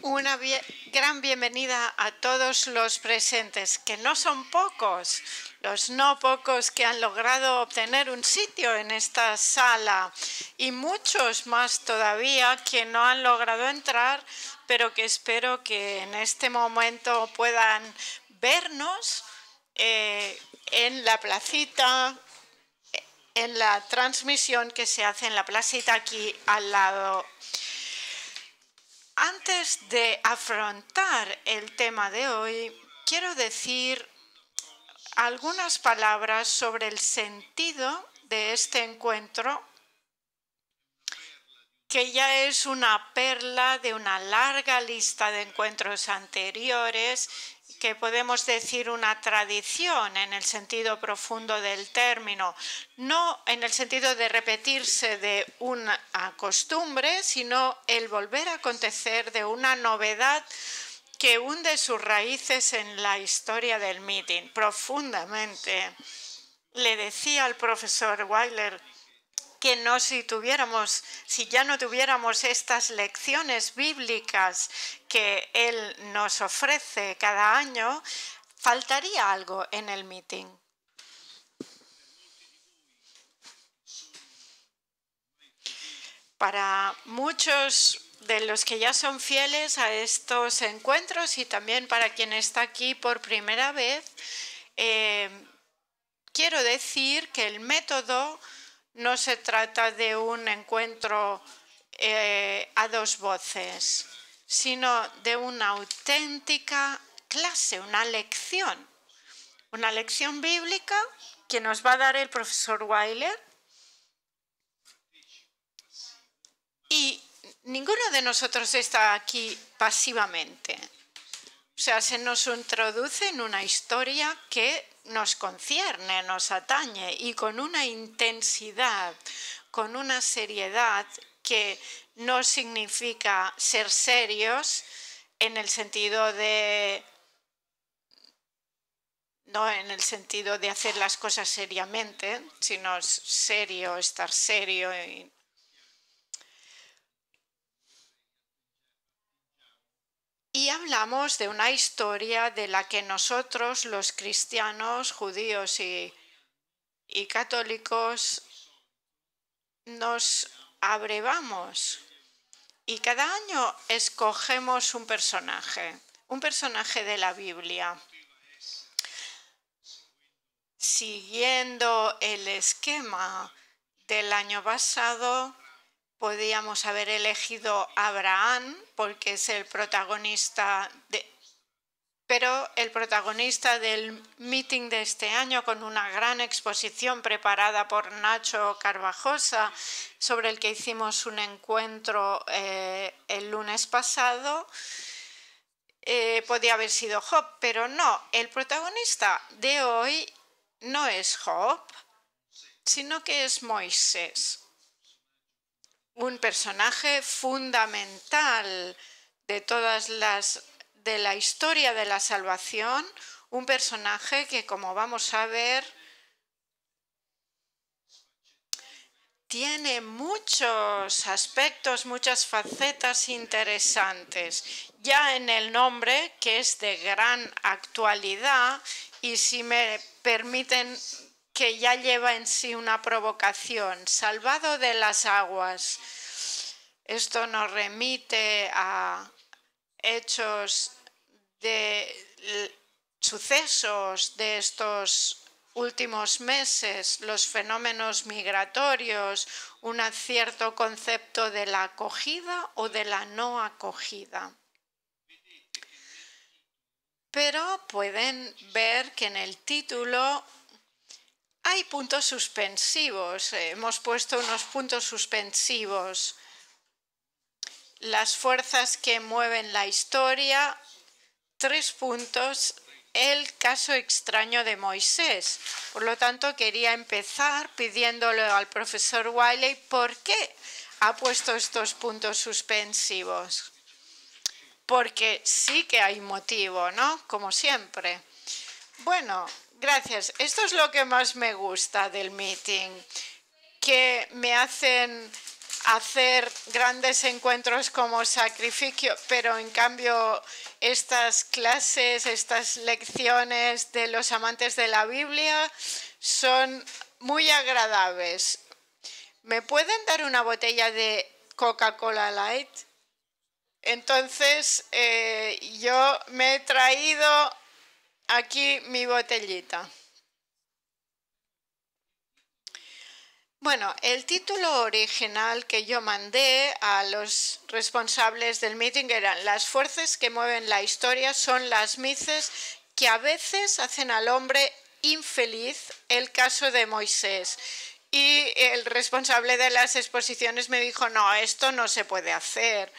Una gran bienvenida a todos los presentes, que no son pocos, los no pocos que han logrado obtener un sitio en esta sala y muchos más todavía que no han logrado entrar, pero que espero que en este momento puedan vernos en la placita, en la transmisión que se hace en la placita aquí al lado. Antes de afrontar el tema de hoy, quiero decir algunas palabras sobre el sentido de este encuentro, que ya es una perla de una larga lista de encuentros anteriores, que podemos decir una tradición en el sentido profundo del término, no en el sentido de repetirse de una costumbre, sino el volver a acontecer de una novedad que hunde sus raíces en la historia del meeting profundamente. Le decía al profesor Weiler que si ya no tuviéramos estas lecciones bíblicas que él nos ofrece cada año, faltaría algo en el meeting. Para muchos de los que ya son fieles a estos encuentros y también para quien está aquí por primera vez, quiero decir que el método no se trata de un encuentro a dos voces, sino de una auténtica clase, una lección bíblica que nos va a dar el profesor Weiler. Y ninguno de nosotros está aquí pasivamente. O sea, se nos introduce en una historia que nos concierne, nos atañe y con una intensidad, con una seriedad que no significa ser serios en el sentido de no en el sentido de hacer las cosas seriamente, sino serio, estar serio. Y hablamos de una historia de la que nosotros, los cristianos, judíos y católicos, nos abrevamos. Y cada año escogemos un personaje de la Biblia. Siguiendo el esquema del año pasado, podíamos haber elegido a Abraham porque es el protagonista pero el protagonista del meeting de este año, con una gran exposición preparada por Nacho Carvajosa, sobre el que hicimos un encuentro el lunes pasado, podía haber sido Job, pero no, el protagonista de hoy no es Job, sino que es Moisés. Un personaje fundamental de la historia de la salvación, un personaje que, como vamos a ver, tiene muchos aspectos, muchas facetas interesantes, ya en el nombre, que es de gran actualidad, y si me permiten, que ya lleva en sí una provocación: salvado de las aguas. Esto nos remite a hechos sucesos de estos últimos meses, los fenómenos migratorios, un cierto concepto de la acogida o de la no acogida. Pero pueden ver que en el título hay puntos suspensivos. Hemos puesto unos puntos suspensivos. Las fuerzas que mueven la historia, 3 puntos, el caso extraño de Moisés. Por lo tanto, quería empezar pidiéndole al profesor Wiley por qué ha puesto estos puntos suspensivos. Porque sí que hay motivo, ¿no? Como siempre. Bueno, gracias. Esto es lo que más me gusta del meeting, que me hacen hacer grandes encuentros como sacrificio, pero en cambio estas clases, estas lecciones de los amantes de la Biblia son muy agradables. ¿Me pueden dar una botella de Coca-Cola Light? Entonces yo me he traído aquí mi botellita. Bueno, el título original que yo mandé a los responsables del meeting eran: las fuerzas que mueven la historia son las mises que a veces hacen al hombre infeliz, el caso de Moisés. Y el responsable de las exposiciones me dijo: no, esto no se puede hacer.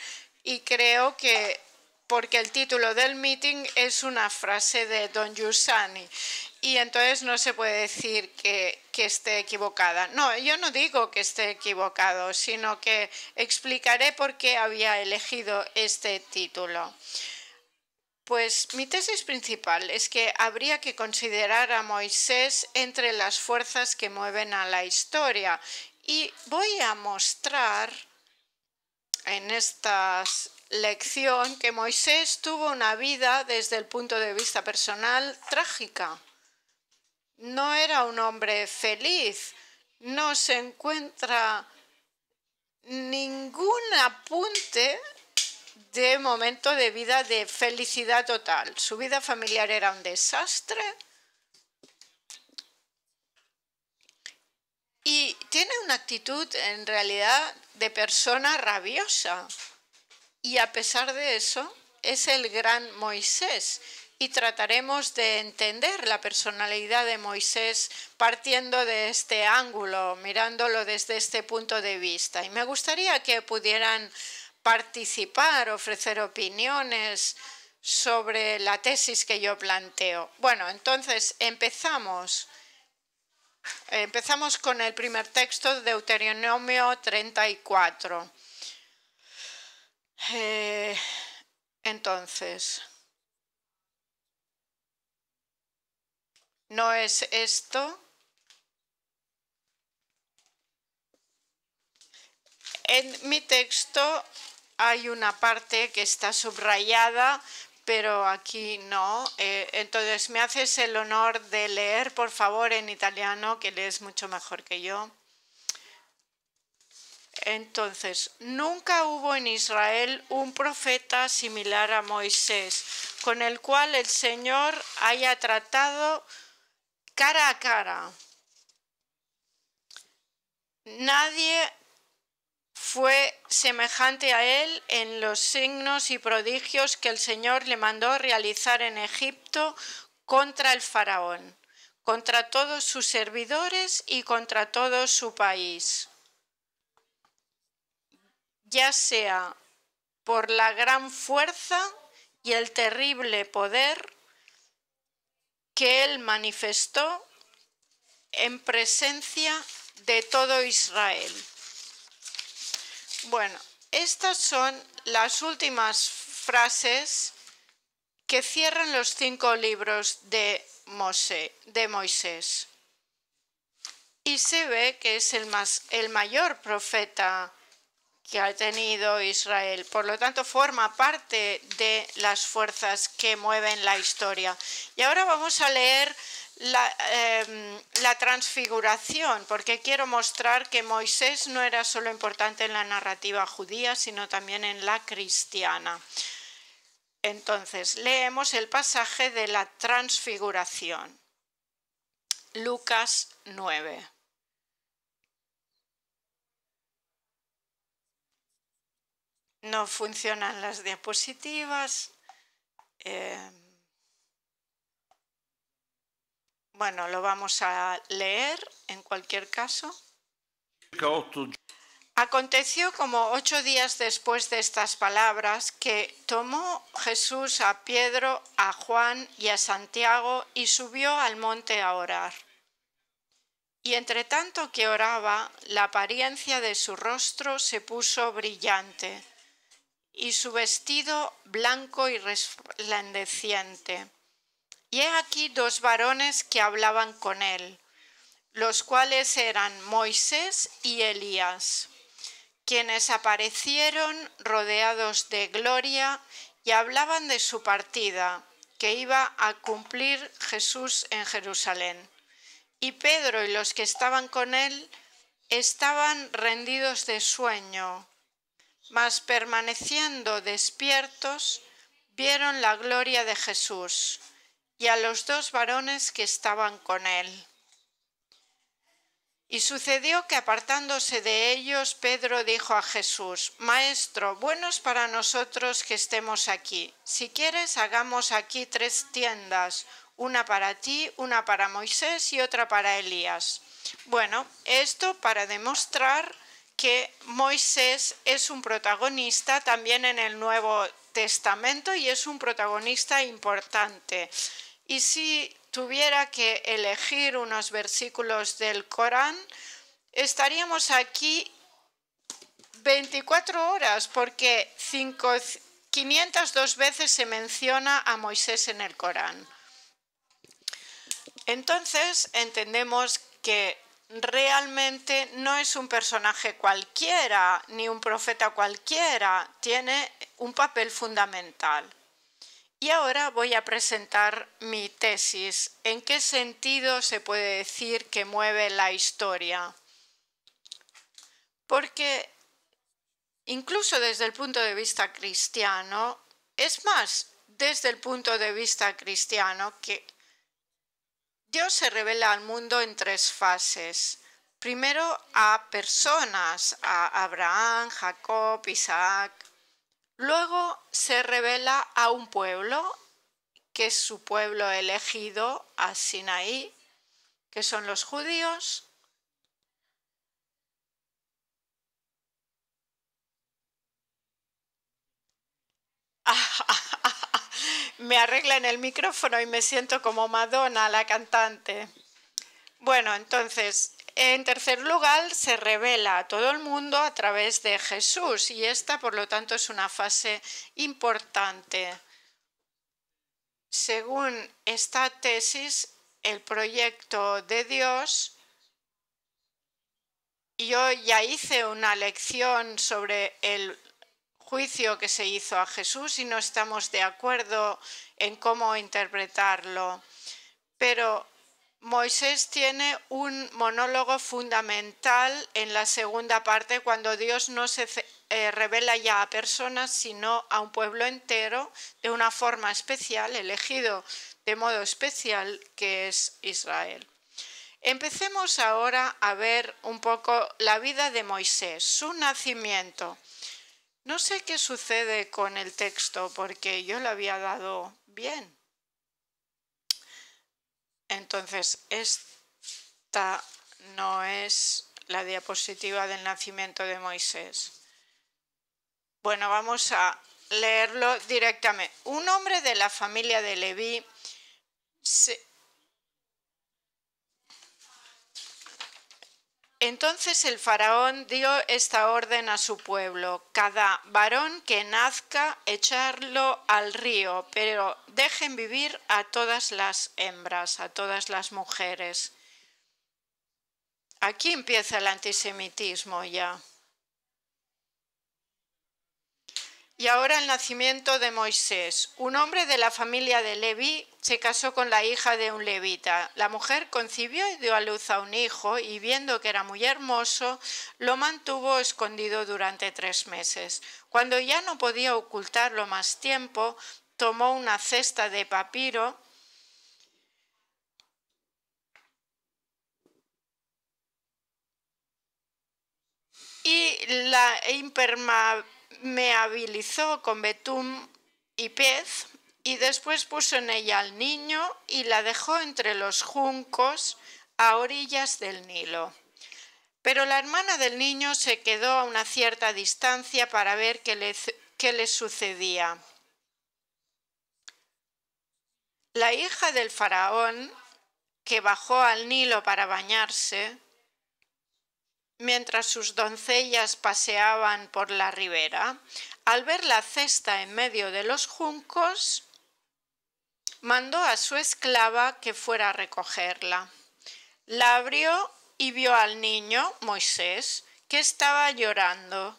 Y creo que porque el título del meeting es una frase de Don Giussani y entonces no se puede decir que esté equivocada. No, yo no digo que esté equivocado, sino que explicaré por qué había elegido este título. Pues mi tesis principal es que habría que considerar a Moisés entre las fuerzas que mueven a la historia, y voy a mostrar en esta lección que Moisés tuvo una vida desde el punto de vista personal trágica. No era un hombre feliz, no se encuentra ningún apunte de momento de vida de felicidad total. Su vida familiar era un desastre y tiene una actitud en realidad de persona rabiosa. Y a pesar de eso, es el gran Moisés. Y trataremos de entender la personalidad de Moisés partiendo de este ángulo, mirándolo desde este punto de vista. Y me gustaría que pudieran participar, ofrecer opiniones sobre la tesis que yo planteo. Bueno, entonces empezamos. Empezamos con el primer texto, Deuteronomio 34. Entonces, ¿no es esto? En mi texto hay una parte que está subrayada, pero aquí no. Entonces, ¿me haces el honor de leer, por favor, en italiano, que lees mucho mejor que yo? Entonces, nunca hubo en Israel un profeta similar a Moisés, con el cual el Señor haya tratado cara a cara. Nadie fue semejante a él en los signos y prodigios que el Señor le mandó realizar en Egipto contra el faraón, contra todos sus servidores y contra todo su país, ya sea por la gran fuerza y el terrible poder que él manifestó en presencia de todo Israel. Bueno, estas son las últimas frases que cierran los 5 libros de Moisés. Y se ve que es el mayor profeta que ha tenido Israel. Por lo tanto, forma parte de las fuerzas que mueven la historia. Y ahora vamos a leer la transfiguración, porque quiero mostrar que Moisés no era solo importante en la narrativa judía, sino también en la cristiana. Entonces, leemos el pasaje de la transfiguración. Lucas 9. No funcionan las diapositivas. Bueno, lo vamos a leer en cualquier caso. Aconteció como 8 días después de estas palabras que tomó Jesús a Pedro, a Juan y a Santiago y subió al monte a orar. Y entre tanto que oraba, la apariencia de su rostro se puso brillante y su vestido blanco y resplandeciente. Y he aquí 2 varones que hablaban con él, los cuales eran Moisés y Elías, quienes aparecieron rodeados de gloria y hablaban de su partida, que iba a cumplir Jesús en Jerusalén. Y Pedro y los que estaban con él estaban rendidos de sueño, mas permaneciendo despiertos, vieron la gloria de Jesús y a los dos varones que estaban con él. Y sucedió que apartándose de ellos, Pedro dijo a Jesús: Maestro, bueno es para nosotros que estemos aquí. Si quieres, hagamos aquí 3 tiendas, una para ti, una para Moisés y otra para Elías. Bueno, esto para demostrar que Moisés es un protagonista también en el Nuevo Testamento y es un protagonista importante. Y si tuviera que elegir unos versículos del Corán, estaríamos aquí 24 horas porque 502 veces se menciona a Moisés en el Corán. Entonces entendemos que realmente no es un personaje cualquiera ni un profeta cualquiera, tiene un papel fundamental. Y ahora voy a presentar mi tesis. ¿En qué sentido se puede decir que mueve la historia? Porque incluso desde el punto de vista cristiano, es más, desde el punto de vista cristiano, que Dios se revela al mundo en 3 fases. Primero a personas, a Abraham, Jacob, Isaac. Luego se revela a un pueblo, que es su pueblo elegido, a Sinaí, que son los judíos. Me arreglan el micrófono y me siento como Madonna, la cantante. Bueno, entonces, en tercer lugar, se revela a todo el mundo a través de Jesús y esta, por lo tanto, es una fase importante. Según esta tesis, el proyecto de Dios, yo ya hice una lección sobre el juicio que se hizo a Jesús y no estamos de acuerdo en cómo interpretarlo, pero Moisés tiene un monólogo fundamental en la segunda parte cuando Dios no se revela ya a personas sino a un pueblo entero de una forma especial, elegido de modo especial, que es Israel. Empecemos ahora a ver un poco la vida de Moisés, su nacimiento. No sé qué sucede con el texto porque yo le había dado bien. Entonces, esta no es la diapositiva del nacimiento de Moisés. Bueno, vamos a leerlo directamente. Un hombre de la familia de Leví Entonces el faraón dio esta orden a su pueblo: cada varón que nazca, echarlo al río, pero dejen vivir a todas las hembras, a todas las mujeres. Aquí empieza el antisemitismo ya. Y ahora el nacimiento de Moisés. Un hombre de la familia de Leví se casó con la hija de un levita. La mujer concibió y dio a luz a un hijo y viendo que era muy hermoso, lo mantuvo escondido durante 3 meses. Cuando ya no podía ocultarlo más tiempo, tomó una cesta de papiro y la impermeabilizó con betún y pez y después puso en ella al niño y la dejó entre los juncos a orillas del Nilo. Pero la hermana del niño se quedó a una cierta distancia para ver qué le sucedía. La hija del faraón, que bajó al Nilo para bañarse, mientras sus doncellas paseaban por la ribera, al ver la cesta en medio de los juncos, mandó a su esclava que fuera a recogerla. La abrió y vio al niño, Moisés, que estaba llorando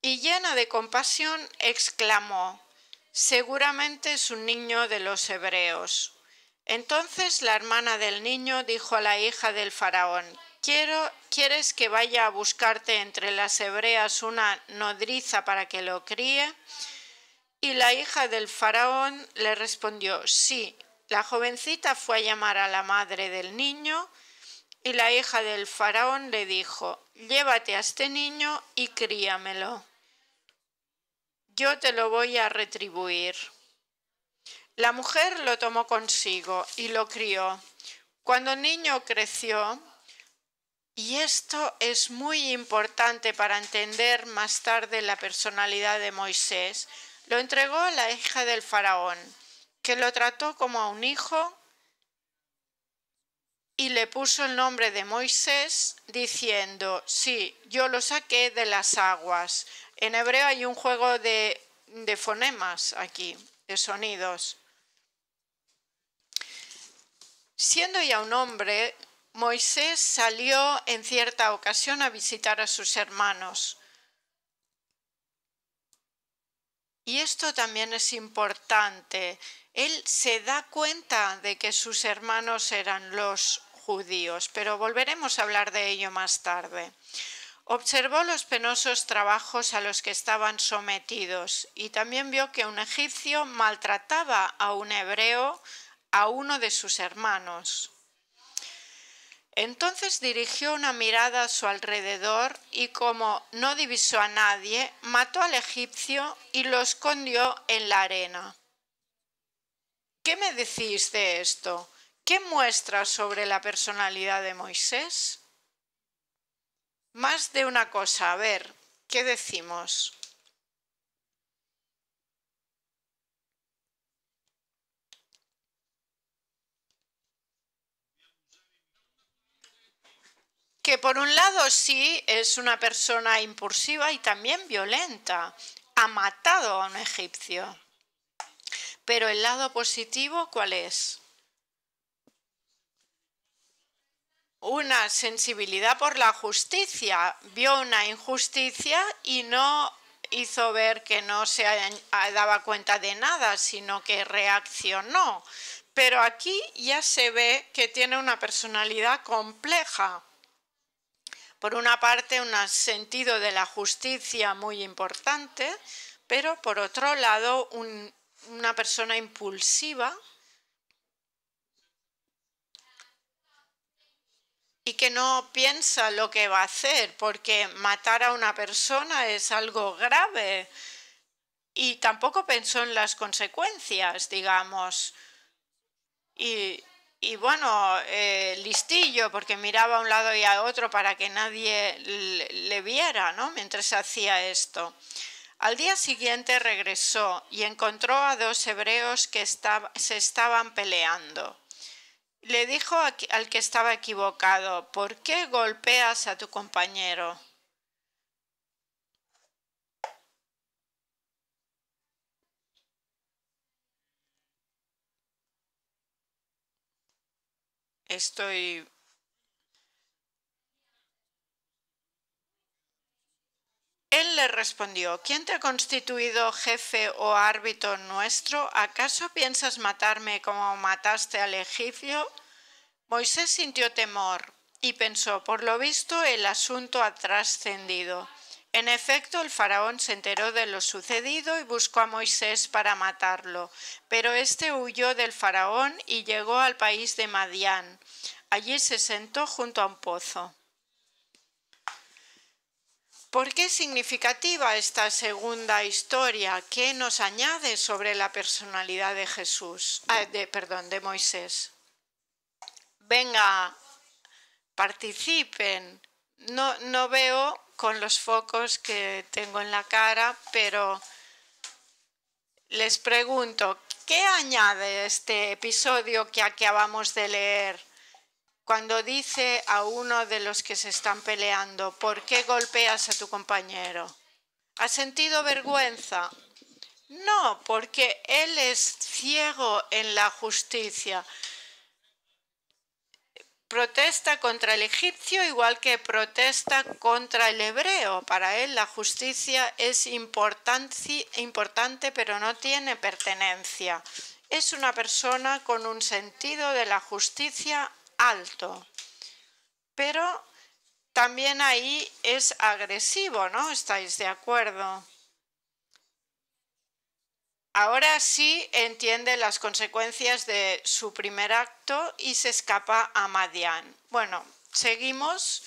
y llena de compasión exclamó: «Seguramente es un niño de los hebreos». Entonces la hermana del niño dijo a la hija del faraón: ¿Quieres que vaya a buscarte entre las hebreas una nodriza para que lo críe? Y la hija del faraón le respondió: sí. La jovencita fue a llamar a la madre del niño y la hija del faraón le dijo: llévate a este niño y críamelo. Yo te lo voy a retribuir. La mujer lo tomó consigo y lo crió. Cuando el niño creció, y esto es muy importante para entender más tarde la personalidad de Moisés, lo entregó a la hija del faraón, que lo trató como a un hijo y le puso el nombre de Moisés, diciendo: sí, yo lo saqué de las aguas. En hebreo hay un juego de fonemas aquí, de sonidos. Siendo ya un hombre, Moisés salió en cierta ocasión a visitar a sus hermanos. Y esto también es importante. Él se da cuenta de que sus hermanos eran los judíos, pero volveremos a hablar de ello más tarde. Observó los penosos trabajos a los que estaban sometidos y también vio que un egipcio maltrataba a un hebreo, a uno de sus hermanos. Entonces dirigió una mirada a su alrededor y, como no divisó a nadie, mató al egipcio y lo escondió en la arena. ¿Qué me decís de esto? ¿Qué muestra sobre la personalidad de Moisés? Más de una cosa, a ver, ¿qué decimos? Que por un lado sí es una persona impulsiva y también violenta. Ha matado a un egipcio. Pero el lado positivo, ¿cuál es? Una sensibilidad por la justicia. Vio una injusticia y no hizo ver que no se daba cuenta de nada, sino que reaccionó. Pero aquí ya se ve que tiene una personalidad compleja. Por una parte, un sentido de la justicia muy importante, pero por otro lado, una persona impulsiva y que no piensa lo que va a hacer, porque matar a una persona es algo grave y tampoco pensó en las consecuencias, digamos. Y bueno, listillo, porque miraba a un lado y a otro para que nadie le viera, ¿no?, mientras hacía esto. Al día siguiente regresó y encontró a dos hebreos que se estaban peleando. Le dijo al que estaba equivocado: ¿por qué golpeas a tu compañero? Él le respondió: ¿quién te ha constituido jefe o árbitro nuestro? ¿Acaso piensas matarme como mataste al egipcio? Moisés sintió temor y pensó: por lo visto el asunto ha trascendido. En efecto, el faraón se enteró de lo sucedido y buscó a Moisés para matarlo, pero éste huyó del faraón y llegó al país de Madián. Allí se sentó junto a un pozo. ¿Por qué es significativa esta segunda historia? ¿Qué nos añade sobre la personalidad de de Moisés? Venga, participen. No veo con los focos que tengo en la cara, pero les pregunto: ¿qué añade este episodio que acabamos de leer? Cuando dice a uno de los que se están peleando: ¿por qué golpeas a tu compañero? ¿Ha sentido vergüenza? No, porque él es ciego en la justicia. protesta contra el egipcio igual que protesta contra el hebreo. Para él la justicia es importante, pero no tiene pertenencia. Es una persona con un sentido de la justicia alto. Pero también ahí es agresivo, ¿no? ¿Estáis de acuerdo? Ahora sí entiende las consecuencias de su primer acto y se escapa a Madián. Bueno, seguimos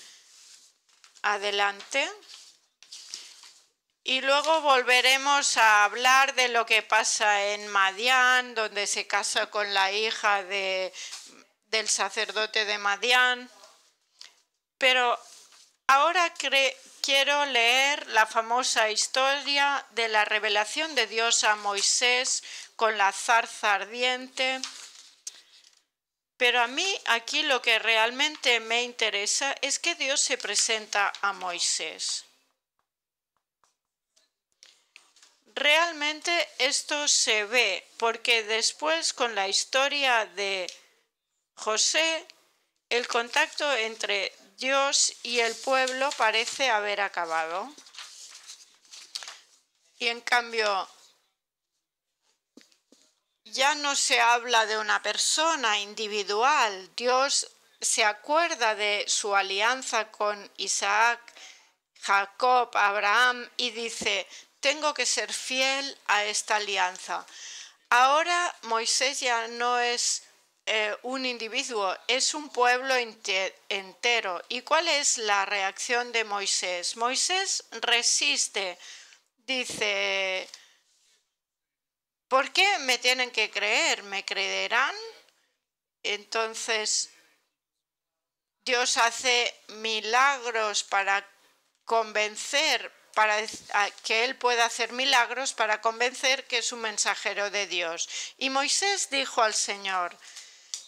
adelante y luego volveremos a hablar de lo que pasa en Madián, donde se casa con la hija del sacerdote de Madián. Pero ahora quiero leer la famosa historia de la revelación de Dios a Moisés con la zarza ardiente. Pero a mí aquí lo que realmente me interesa es que Dios se presenta a Moisés. Realmente esto se ve porque después con la historia de José, el contacto entre Dios y el pueblo parece haber acabado. Y en cambio, ya no se habla de una persona individual. Dios se acuerda de su alianza con Isaac, Jacob, Abraham y dice, tengo que ser fiel a esta alianza. Ahora Moisés ya no es un individuo, es un pueblo entero. ¿Y cuál es la reacción de Moisés? Moisés resiste, dice, ¿por qué me tienen que creer? ¿Me creerán? Entonces Dios hace milagros para convencer, para que él pueda hacer milagros para convencer que es un mensajero de Dios. Y Moisés dijo al Señor,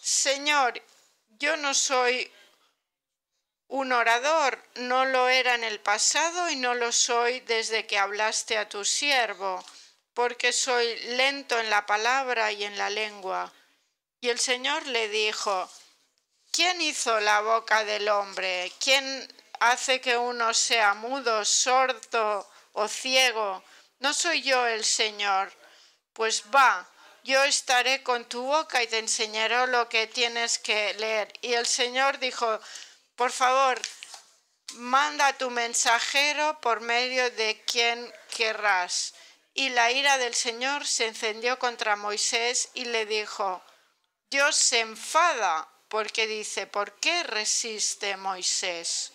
Señor, yo no soy un orador, no lo era en el pasado y no lo soy desde que hablaste a tu siervo, porque soy lento en la palabra y en la lengua. Y el Señor le dijo, ¿quién hizo la boca del hombre? ¿Quién hace que uno sea mudo, sordo o ciego? ¿No soy yo el Señor? Pues va. Yo estaré con tu boca y te enseñaré lo que tienes que leer. Y el Señor dijo, por favor, manda a tu mensajero por medio de quien querrás. Y la ira del Señor se encendió contra Moisés y le dijo, Dios se enfada porque dice, ¿por qué resiste Moisés?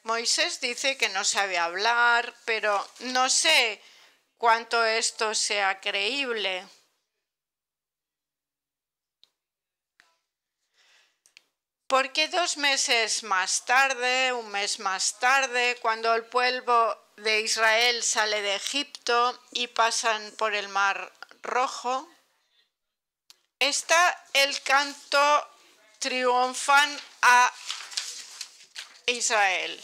Moisés dice que no sabe hablar, pero no sé cuánto esto sea creíble. Porque 2 meses más tarde, un mes más tarde, cuando el pueblo de Israel sale de Egipto y pasan por el Mar Rojo, está el canto triunfan a Israel.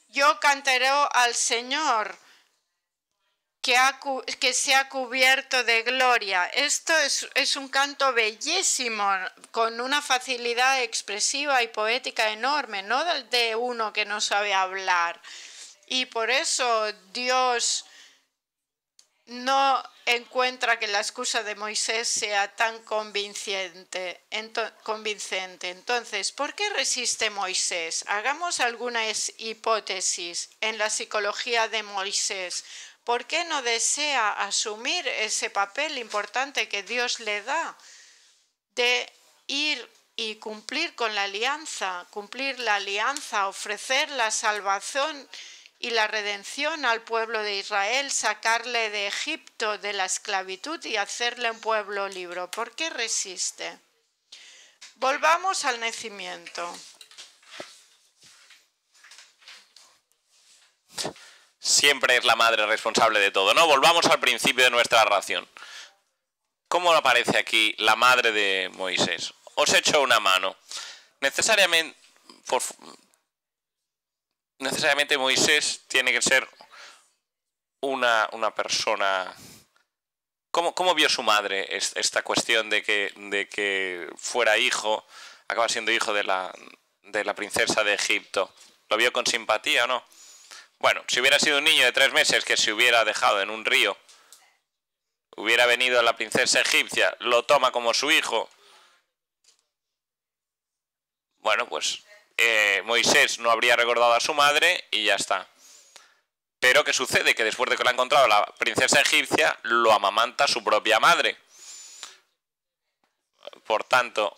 Yo cantaré al Señor que se ha cubierto de gloria. Esto es un canto bellísimo, con una facilidad expresiva y poética enorme, no de uno que no sabe hablar. Y por eso Dios no encuentra que la excusa de Moisés sea tan convincente. Entonces, ¿por qué resiste Moisés? Hagamos algunas hipótesis en la psicología de Moisés. ¿Por qué no desea asumir ese papel importante que Dios le da de ir y cumplir con la alianza, ofrecer la salvación y la redención al pueblo de Israel, sacarle de Egipto, de la esclavitud y hacerle un pueblo libre? ¿Por qué resiste? Volvamos al nacimiento. Siempre es la madre responsable de todo, ¿no? Volvamos al principio de nuestra narración. ¿Cómo aparece aquí la madre de Moisés? Os echo una mano. Necesariamente Moisés tiene que ser una persona ¿Cómo vio su madre esta cuestión de que fuera hijo, acaba siendo hijo de la princesa de Egipto? ¿Lo vio con simpatía o no? Bueno, si hubiera sido un niño de 3 meses que se hubiera dejado en un río, hubiera venido la princesa egipcia, lo toma como su hijo. Bueno, pues Moisés no habría recordado a su madre y ya está. Pero ¿qué sucede? Que después de que lo ha encontrado la princesa egipcia, lo amamanta su propia madre. Por tanto,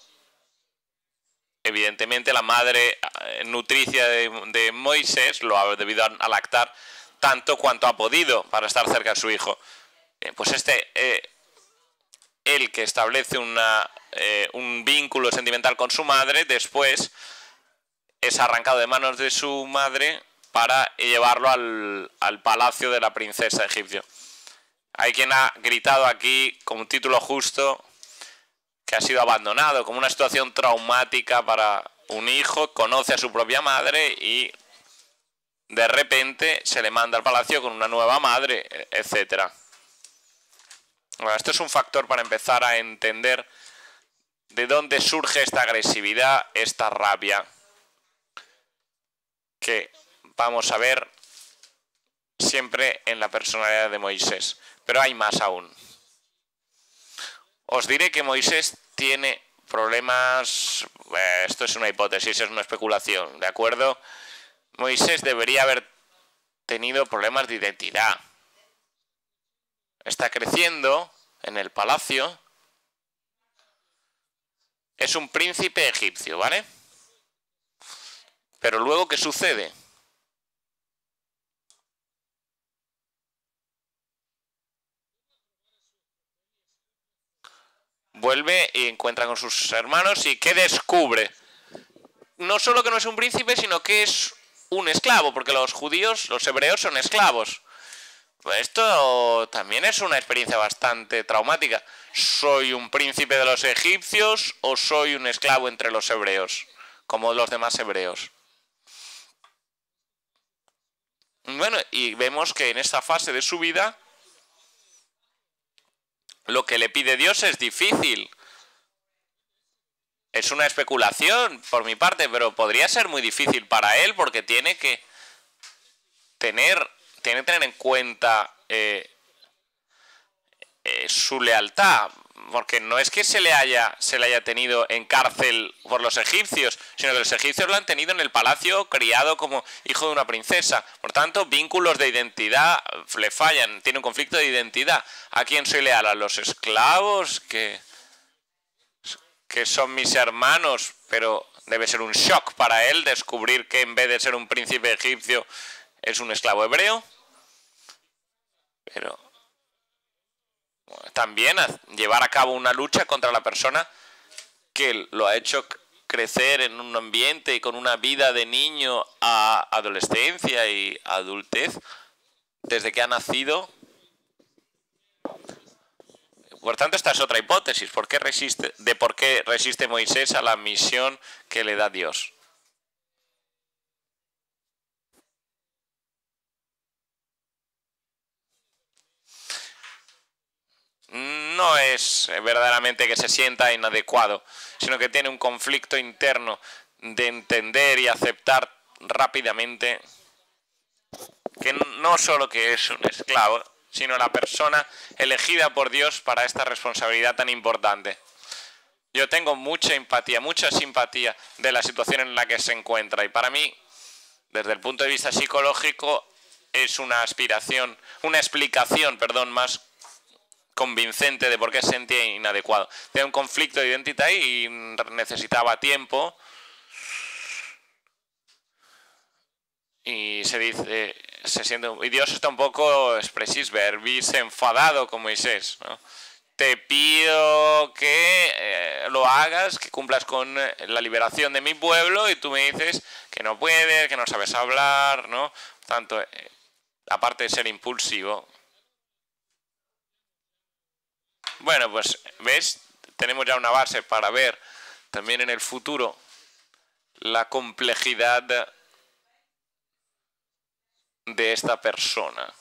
evidentemente la madre nutricia de Moisés lo ha debido a lactar tanto cuanto ha podido para estar cerca de su hijo. Pues él que establece un vínculo sentimental con su madre, después es arrancado de manos de su madre para llevarlo al palacio de la princesa egipcia. Hay quien ha gritado aquí como un título justo que ha sido abandonado, como una situación traumática para un hijo, conoce a su propia madre y de repente se le manda al palacio con una nueva madre, etc. Bueno, esto es un factor para empezar a entender de dónde surge esta agresividad, esta rabia, que vamos a ver siempre en la personalidad de Moisés. Pero hay más aún. Os diré que Moisés tiene problemas, esto es una hipótesis, es una especulación, ¿de acuerdo? Moisés debería haber tenido problemas de identidad. Está creciendo en el palacio. Es un príncipe egipcio, ¿vale? Pero luego, ¿qué sucede? Vuelve y encuentra con sus hermanos y ¿qué descubre? No solo que no es un príncipe, sino que es un esclavo, porque los judíos, los hebreos son esclavos. Pues esto también es una experiencia bastante traumática. ¿Soy un príncipe de los egipcios o soy un esclavo entre los hebreos, como los demás hebreos? Bueno, y vemos que en esta fase de su vida lo que le pide Dios es difícil. Es una especulación por mi parte, pero podría ser muy difícil para él porque tiene que tener en cuenta su lealtad. Porque no es que se le haya tenido en cárcel por los egipcios, sino que los egipcios lo han tenido en el palacio criado como hijo de una princesa. Por tanto, vínculos de identidad le fallan, tiene un conflicto de identidad. ¿A quién soy leal? ¿A los esclavos que son mis hermanos? Pero debe ser un shock para él descubrir que en vez de ser un príncipe egipcio es un esclavo hebreo. Pero también llevar a cabo una lucha contra la persona que lo ha hecho crecer en un ambiente y con una vida de niño a adolescencia y adultez desde que ha nacido. Por tanto, esta es otra hipótesis. ¿Por qué resiste Moisés a la misión que le da Dios? No es verdaderamente que se sienta inadecuado, sino que tiene un conflicto interno de entender y aceptar rápidamente que no solo que es un esclavo, sino la persona elegida por Dios para esta responsabilidad tan importante. Yo tengo mucha empatía, mucha simpatía de la situación en la que se encuentra y para mí, desde el punto de vista psicológico, es una explicación más convincente de por qué se sentía inadecuado. Tenía un conflicto de identidad y necesitaba tiempo. Y y Dios está un poco expressis verbis, enfadado con Moisés, ¿no? Te pido que lo hagas, que cumplas con la liberación de mi pueblo y tú me dices que no puedes, que no sabes hablar, ¿no? Tanto, aparte de ser impulsivo. Bueno, pues, ¿ves? Tenemos ya una base para ver también en el futuro la complejidad de esta persona.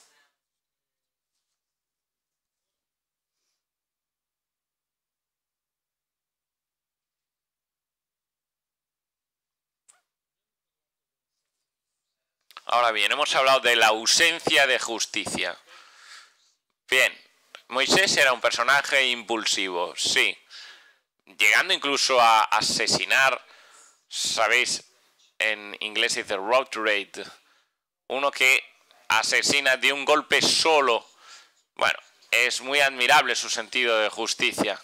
Ahora bien, hemos hablado de la ausencia de justicia. Bien, Moisés era un personaje impulsivo, sí, llegando incluso a asesinar, sabéis, en inglés se dice road rage, uno que asesina de un golpe solo. Bueno, es muy admirable su sentido de justicia.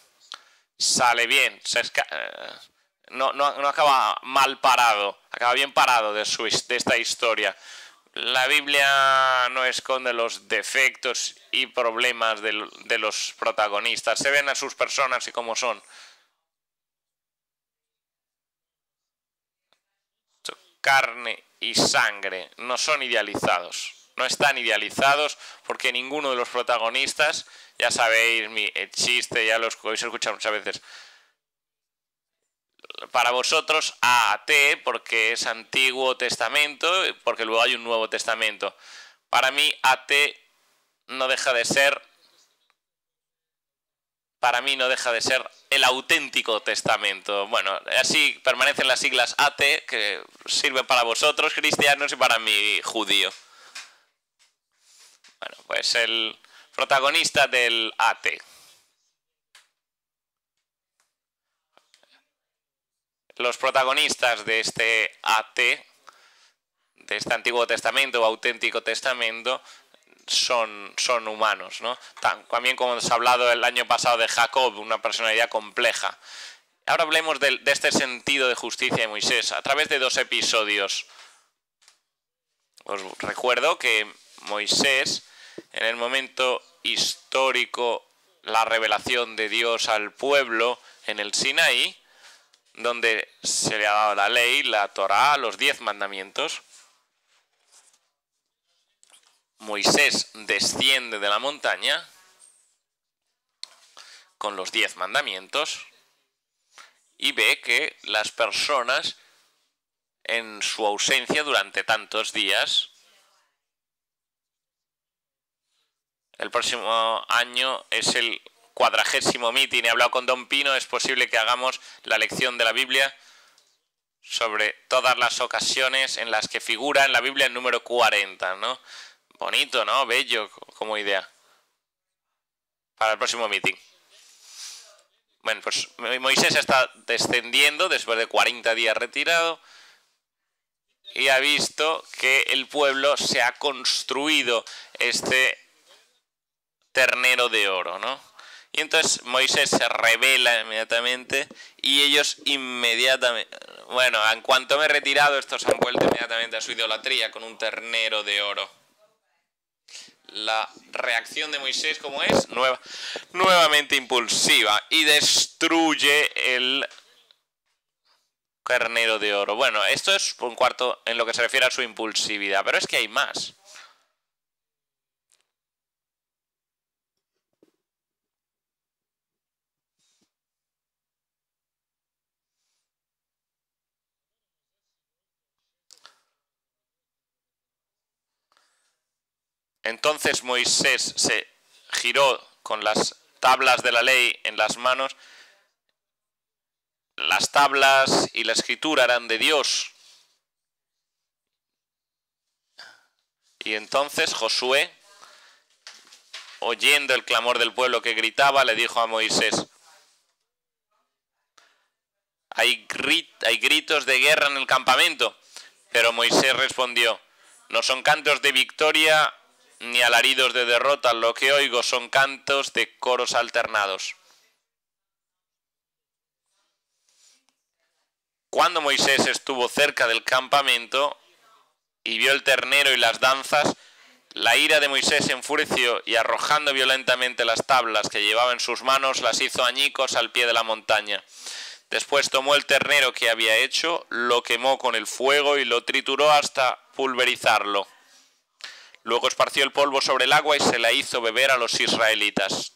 Sale bien, no acaba mal parado, acaba bien parado de esta historia. La Biblia no esconde los defectos y problemas de los protagonistas. Se ven a sus personas y cómo son. Carne y sangre no son idealizados. No están idealizados porque ninguno de los protagonistas, ya sabéis, el chiste, ya lo habéis escuchado muchas veces. Para vosotros AT porque es Antiguo Testamento, porque luego hay un Nuevo Testamento. Para mí AT no deja de ser, el auténtico testamento. Bueno, así permanecen las siglas AT, que sirven para vosotros cristianos y para mí judío. Bueno, pues el protagonista del AT. Los protagonistas de este AT, de este Antiguo Testamento o Auténtico Testamento, son humanos, ¿no? También como hemos hablado el año pasado de Jacob, una personalidad compleja. Ahora hablemos de este sentido de justicia de Moisés a través de 2 episodios. Os recuerdo que Moisés, en el momento histórico, la revelación de Dios al pueblo en el Sinaí, donde se le ha dado la ley, la Torá, los 10 mandamientos. Moisés desciende de la montaña con los 10 mandamientos y ve que las personas, en su ausencia durante tantos días, el próximo año es el 40º meeting. He hablado con Don Pino, es posible que hagamos la lección de la Biblia sobre todas las ocasiones en las que figura en la Biblia el número 40, ¿no? Bonito, ¿no? Bello como idea para el próximo meeting. Bueno, pues Moisés está descendiendo después de 40 días retirado y ha visto que el pueblo se ha construido este ternero de oro, ¿no? Y entonces Moisés se rebela inmediatamente y ellos inmediatamente, bueno, en cuanto me he retirado, estos han vuelto inmediatamente a su idolatría con un ternero de oro. La reacción de Moisés, ¿cómo es? Nuevamente impulsiva y destruye el ternero de oro. Bueno, esto es un cuarto en lo que se refiere a su impulsividad, pero es que hay más. Entonces Moisés se giró con las tablas de la ley en las manos. Las tablas y la escritura eran de Dios. Y entonces Josué, oyendo el clamor del pueblo que gritaba, le dijo a Moisés: hay gritos de guerra en el campamento. Pero Moisés respondió: no son cantos de victoria ni alaridos de derrota, lo que oigo son cantos de coros alternados. Cuando Moisés estuvo cerca del campamento y vio el ternero y las danzas, la ira de Moisés se enfureció y arrojando violentamente las tablas que llevaba en sus manos, las hizo añicos al pie de la montaña. Después tomó el ternero que había hecho, lo quemó con el fuego y lo trituró hasta pulverizarlo. Luego esparció el polvo sobre el agua y se la hizo beber a los israelitas.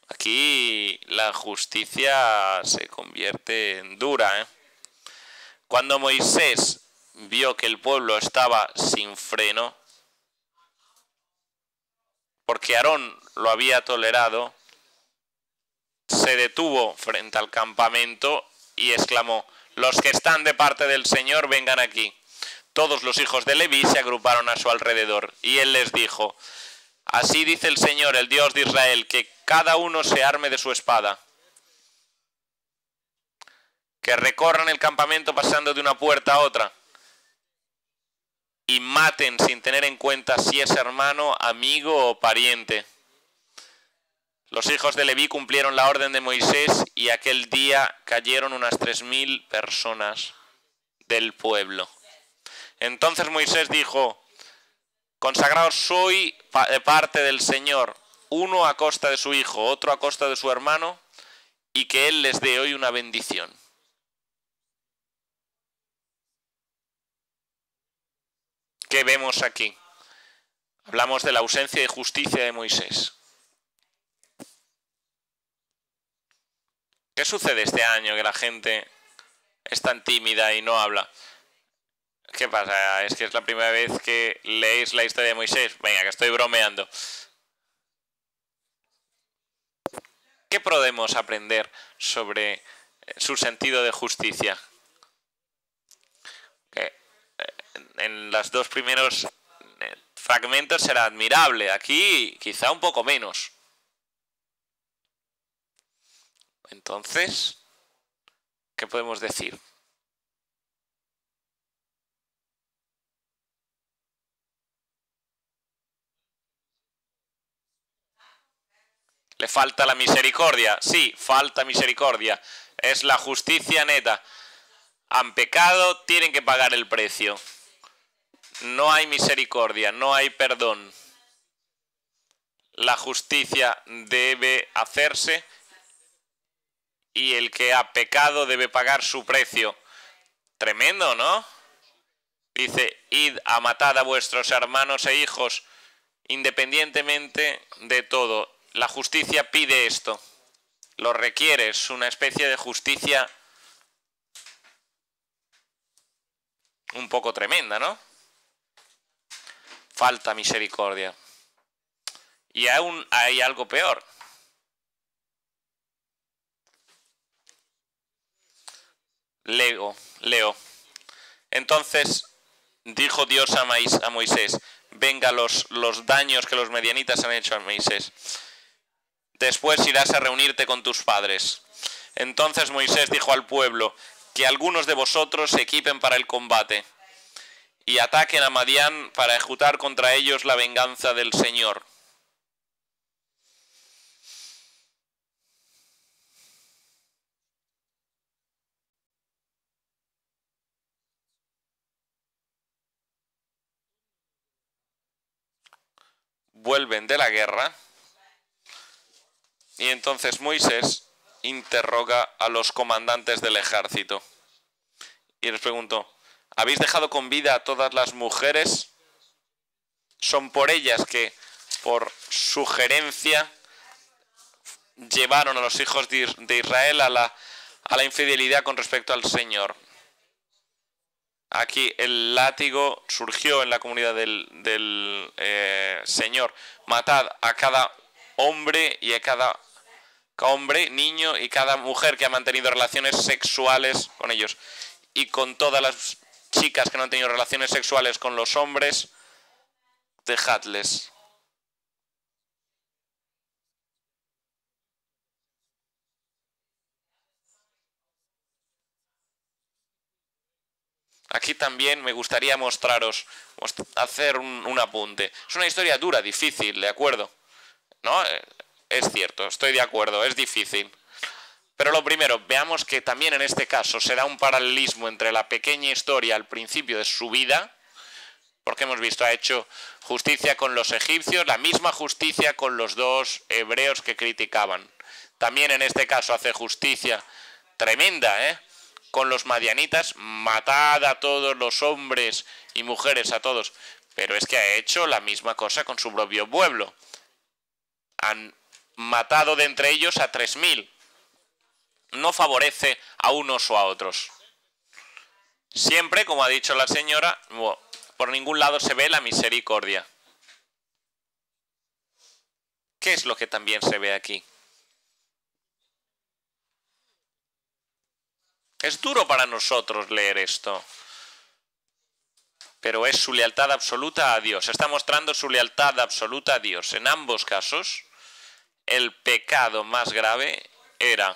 Aquí la justicia se convierte en dura, ¿eh? Cuando Moisés vio que el pueblo estaba sin freno, porque Aarón lo había tolerado, se detuvo frente al campamento y exclamó: los que están de parte del Señor vengan aquí. Todos los hijos de Leví se agruparon a su alrededor, y él les dijo: así dice el Señor, el Dios de Israel, que cada uno se arme de su espada, que recorran el campamento pasando de una puerta a otra, y maten sin tener en cuenta si es hermano, amigo o pariente. Los hijos de Leví cumplieron la orden de Moisés, y aquel día cayeron unas 3000 personas del pueblo. Entonces Moisés dijo: consagraos soy de parte del Señor, uno a costa de su hijo, otro a costa de su hermano, y que él les dé hoy una bendición. ¿Qué vemos aquí? Hablamos de la ausencia de justicia de Moisés. ¿Qué sucede este año que la gente es tan tímida y no habla? ¿Qué pasa? ¿Es que es la primera vez que leéis la historia de Moisés? Venga, que estoy bromeando. ¿Qué podemos aprender sobre su sentido de justicia? En los dos primeros fragmentos será admirable, aquí quizá un poco menos. Entonces, ¿qué podemos decir? ¿Le falta la misericordia? Sí, falta misericordia. Es la justicia neta. Han pecado, tienen que pagar el precio. No hay misericordia, no hay perdón. La justicia debe hacerse y el que ha pecado debe pagar su precio. Tremendo, ¿no? Dice: id a matar a vuestros hermanos e hijos, independientemente de todo. La justicia pide esto, lo requiere, es una especie de justicia un poco tremenda, ¿no? Falta misericordia. Y aún hay algo peor. Leo. Entonces dijo Dios a Moisés: venga los daños que los medianitas han hecho a Moisés. Después irás a reunirte con tus padres. Entonces Moisés dijo al pueblo: que algunos de vosotros se equipen para el combate y ataquen a Madián para ejecutar contra ellos la venganza del Señor. Vuelven de la guerra y entonces Moisés interroga a los comandantes del ejército y les preguntó: ¿habéis dejado con vida a todas las mujeres? Son por ellas que, por sugerencia, llevaron a los hijos de Israel a la infidelidad con respecto al Señor. Aquí el látigo surgió en la comunidad del Señor. Matad a cada hombre y a cada hombre, niño y cada mujer que ha mantenido relaciones sexuales con ellos. Y con todas las chicas que no han tenido relaciones sexuales con los hombres, dejadles. Aquí también me gustaría hacer un apunte. Es una historia dura, difícil, ¿de acuerdo? ¿No? Es cierto, estoy de acuerdo, es difícil. Pero lo primero, veamos que también en este caso se da un paralelismo entre la pequeña historia al principio de su vida, porque hemos visto, ha hecho justicia con los egipcios, la misma justicia con los dos hebreos que criticaban. También en este caso hace justicia tremenda, con los madianitas: matad a todos los hombres y mujeres, a todos. Pero es que ha hecho la misma cosa con su propio pueblo. Han matado de entre ellos a 3000. No favorece a unos o a otros. Siempre, como ha dicho la señora, por ningún lado se ve la misericordia. ¿Qué es lo que también se ve aquí? Es duro para nosotros leer esto. pero es su lealtad absoluta a Dios. Está mostrando su lealtad absoluta a Dios. En ambos casos, el pecado más grave era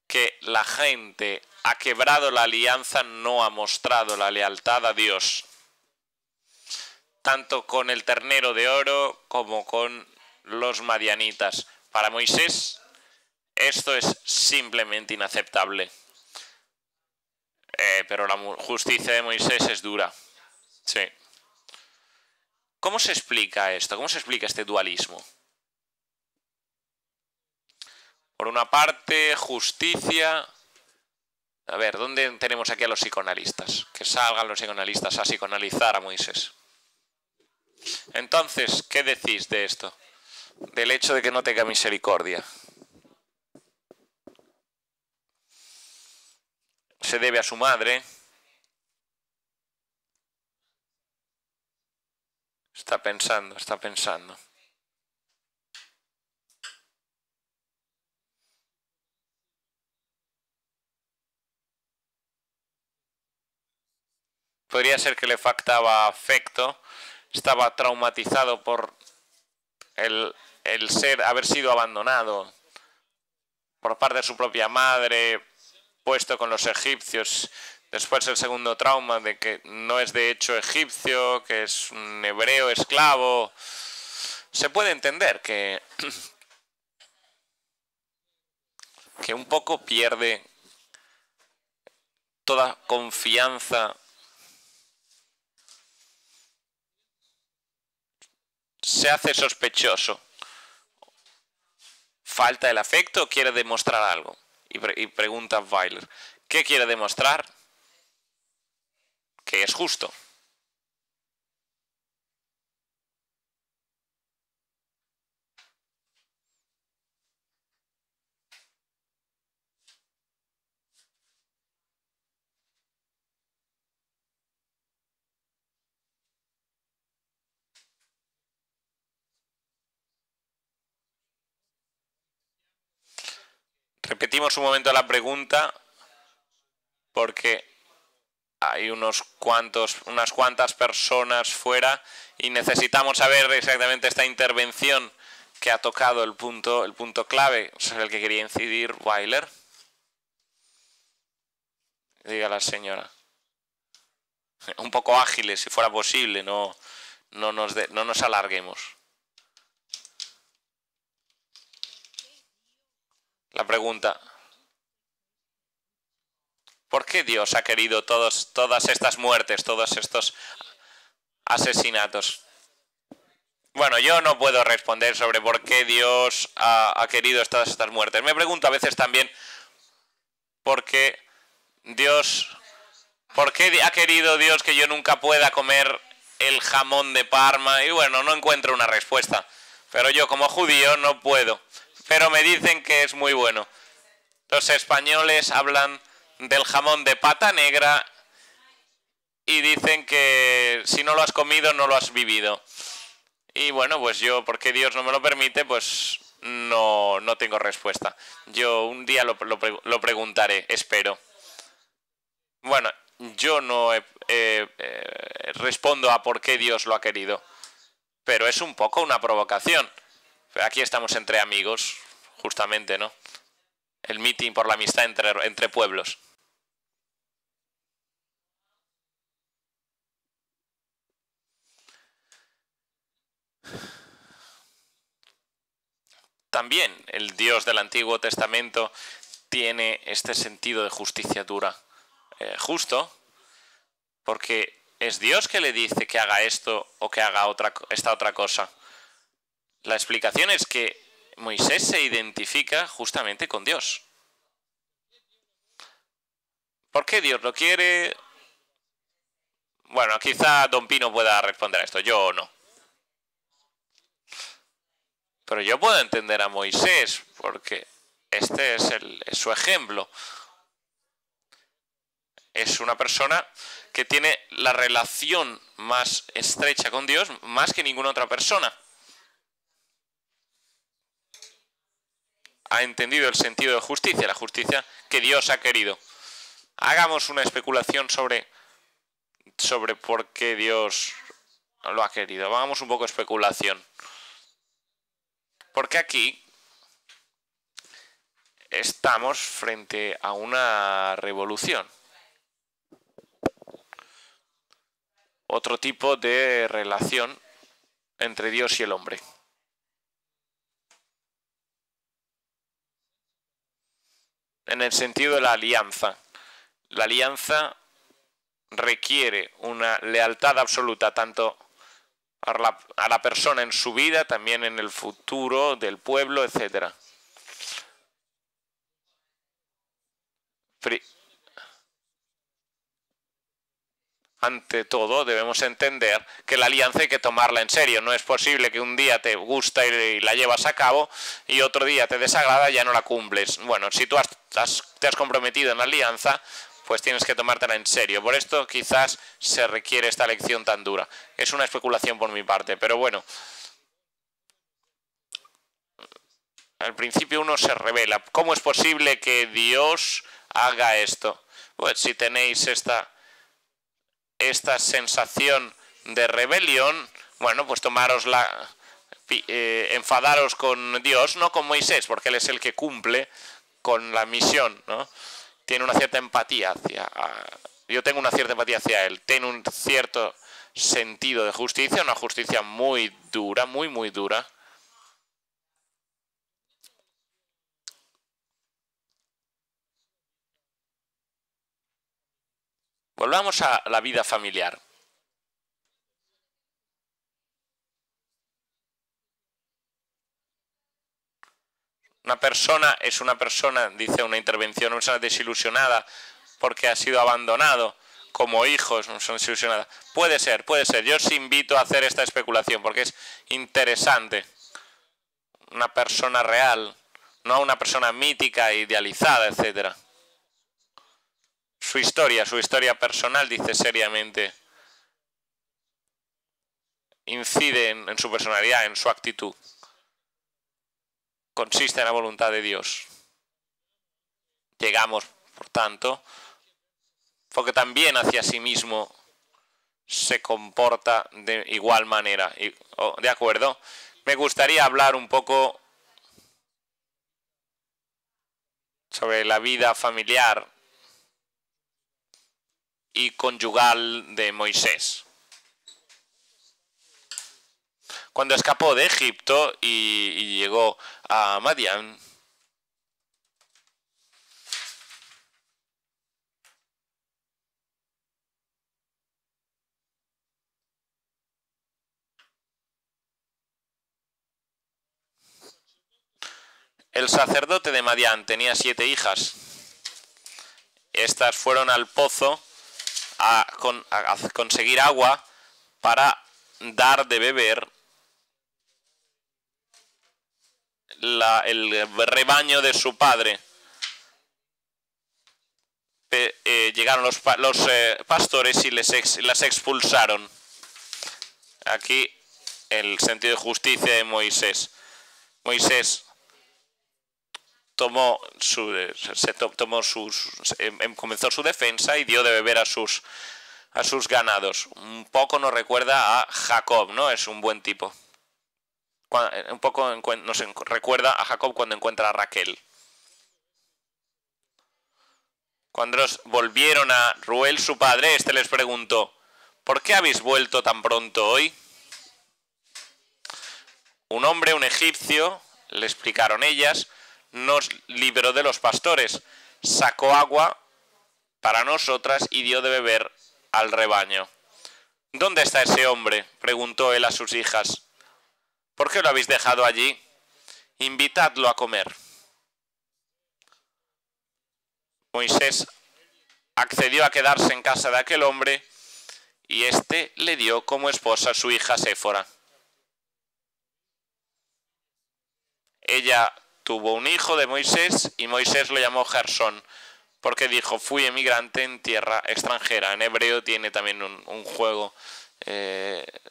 que la gente ha quebrado la alianza, no ha mostrado la lealtad a Dios. Tanto con el ternero de oro como con los madianitas. Para Moisés, esto es simplemente inaceptable. Pero la justicia de Moisés es dura. Sí. ¿Cómo se explica esto? ¿Cómo se explica este dualismo? Por una parte, justicia. A ver, ¿dónde tenemos aquí a los psicoanalistas? Que salgan los psicoanalistas a psicoanalizar a Moisés. Entonces, ¿qué decís de esto? Del hecho de que no tenga misericordia. Se debe a su madre. Está pensando. Podría ser que le faltaba afecto. Estaba traumatizado por el haber sido abandonado por parte de su propia madre, puesto con los egipcios. Después el segundo trauma de que no es de hecho egipcio, que es un hebreo esclavo. Se puede entender que un poco pierde toda confianza. Se hace sospechoso. ¿Falta el afecto o quiere demostrar algo? Y pregunta Weiler, ¿qué quiere demostrar? Que es justo. Repetimos un momento la pregunta porque hay unas cuantas personas fuera y necesitamos saber exactamente esta intervención que ha tocado el punto clave sobre el que quería incidir Weiler. Diga la señora. Un poco ágiles, si fuera posible, no nos alarguemos. La pregunta: ¿por qué Dios ha querido todas estas muertes, todos estos asesinatos? Bueno, yo no puedo responder sobre por qué Dios ha querido todas estas muertes. Me pregunto a veces también por qué ha querido Dios que yo nunca pueda comer el jamón de Parma. Y bueno, no encuentro una respuesta. Pero yo como judío no puedo. Pero me dicen que es muy bueno. Los españoles hablan del jamón de pata negra y dicen que si no lo has comido no lo has vivido. Y bueno, pues yo, porque Dios no me lo permite, pues no tengo respuesta. Yo un día lo preguntaré, espero. Bueno, yo no respondo a por qué Dios lo ha querido, pero es un poco una provocación. Aquí estamos entre amigos, justamente, ¿no? El meeting por la amistad entre pueblos. También el Dios del Antiguo Testamento tiene este sentido de justicia dura. Justo, porque es Dios que le dice que haga esto o que haga esta otra cosa. La explicación es que Moisés se identifica justamente con Dios. ¿Por qué Dios lo quiere? Bueno, quizá Don Pino pueda responder a esto, yo no. Pero yo puedo entender a Moisés, porque este es su ejemplo. Es una persona que tiene la relación más estrecha con Dios, más que ninguna otra persona. Ha entendido el sentido de justicia, la justicia que Dios ha querido. Hagamos una especulación sobre sobre por qué Dios lo ha querido. Vamos un poco a especulación. Porque aquí estamos frente a una revolución. Otro tipo de relación entre Dios y el hombre. En el sentido de la alianza. La alianza requiere una lealtad absoluta tanto a la persona en su vida, también en el futuro del pueblo, etc. Ante todo, debemos entender que la alianza hay que tomarla en serio. No es posible que un día te gusta y la llevas a cabo y otro día te desagrada y ya no la cumples. Bueno, si tú te has comprometido en la alianza, pues tienes que tomártela en serio. Por esto quizás se requiere esta lección tan dura. Es una especulación por mi parte, pero bueno. Al principio uno se revela. ¿Cómo es posible que Dios haga esto? Pues si tenéis esta sensación de rebelión, bueno, pues enfadaros con Dios, no con Moisés, porque él es el que cumple con la misión, ¿no? Tiene una cierta empatía yo tengo una cierta empatía hacia él, tiene un cierto sentido de justicia, una justicia muy dura, muy dura. Volvamos a la vida familiar. Una persona es una persona, dice una intervención, una persona desilusionada porque ha sido abandonado. Como hijos, una persona desilusionada. Puede ser. Yo os invito a hacer esta especulación porque es interesante. Una persona real, no una persona mítica, idealizada, etc. Su historia personal, dice seriamente, incide en su personalidad, en su actitud. Consiste en la voluntad de Dios. Llegamos, por tanto, porque también hacia sí mismo se comporta de igual manera. ¿De acuerdo? Me gustaría hablar un poco sobre la vida familiar y conyugal de Moisés. Cuando escapó de Egipto y llegó a Madián, el sacerdote de Madián tenía 7 hijas. Estas fueron al pozo a conseguir agua para dar de beber el rebaño de su padre. Llegaron los pastores y las expulsaron. Aquí el sentido de justicia de Moisés. Moisés comenzó su defensa y dio de beber a sus ganados. Un poco nos recuerda a Jacob, ¿no? Es un buen tipo. Un poco nos recuerda a Jacob cuando encuentra a Raquel. Cuando volvieron a Ruel, su padre, les preguntó: ¿por qué habéis vuelto tan pronto hoy? Un hombre, un egipcio, le explicaron ellas, nos libró de los pastores, sacó agua para nosotras y dio de beber al rebaño. ¿Dónde está ese hombre?, preguntó él a sus hijas. ¿Por qué lo habéis dejado allí? Invitadlo a comer. Moisés accedió a quedarse en casa de aquel hombre y éste le dio como esposa a su hija Séfora. Ella tuvo un hijo de Moisés y Moisés lo llamó Gersón, porque dijo: fui emigrante en tierra extranjera. En hebreo tiene también un juego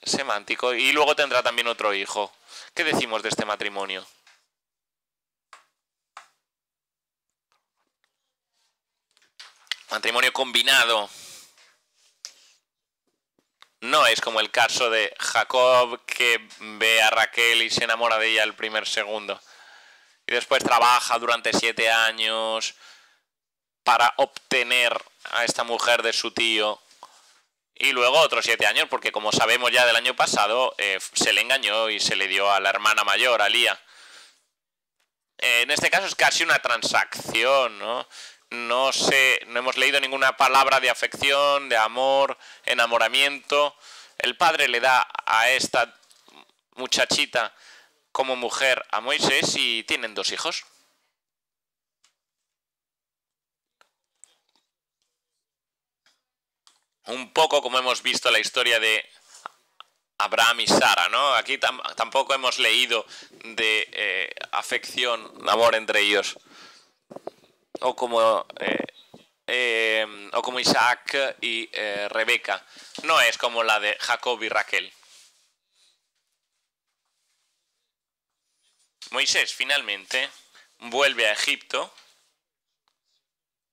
semántico, y luego tendrá también otro hijo. ¿Qué decimos de este matrimonio? Matrimonio combinado. No es como el caso de Jacob, que ve a Raquel y se enamora de ella el primer segundo. Y después trabaja durante 7 años para obtener a esta mujer de su tío. Y luego otros 7 años, porque como sabemos ya del año pasado, se le engañó y se le dio a la hermana mayor, a Lía. En este caso es casi una transacción, ¿no? No hemos leído ninguna palabra de afección, de amor, enamoramiento. El padre le da a esta muchachita como mujer a Moisés y tienen 2 hijos. Un poco como hemos visto la historia de Abraham y Sara, ¿no? Aquí tampoco hemos leído de afección, amor entre ellos. O como Isaac y Rebeca. No es como la de Jacob y Raquel. Moisés finalmente vuelve a Egipto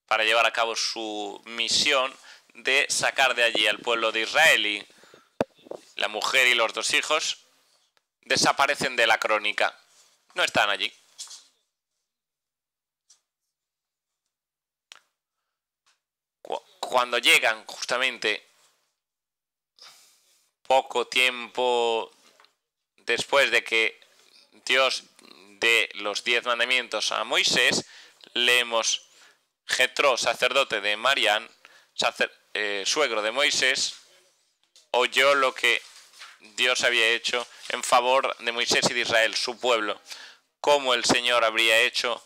para llevar a cabo su misión de sacar de allí al pueblo de Israel, y la mujer y los 2 hijos desaparecen de la crónica. No están allí. Cuando llegan justamente poco tiempo después de que Dios dé los 10 mandamientos a Moisés, leemos: Jetro, sacerdote de Marián, suegro de Moisés, oyó lo que Dios había hecho en favor de Moisés y de Israel, su pueblo, cómo el Señor habría hecho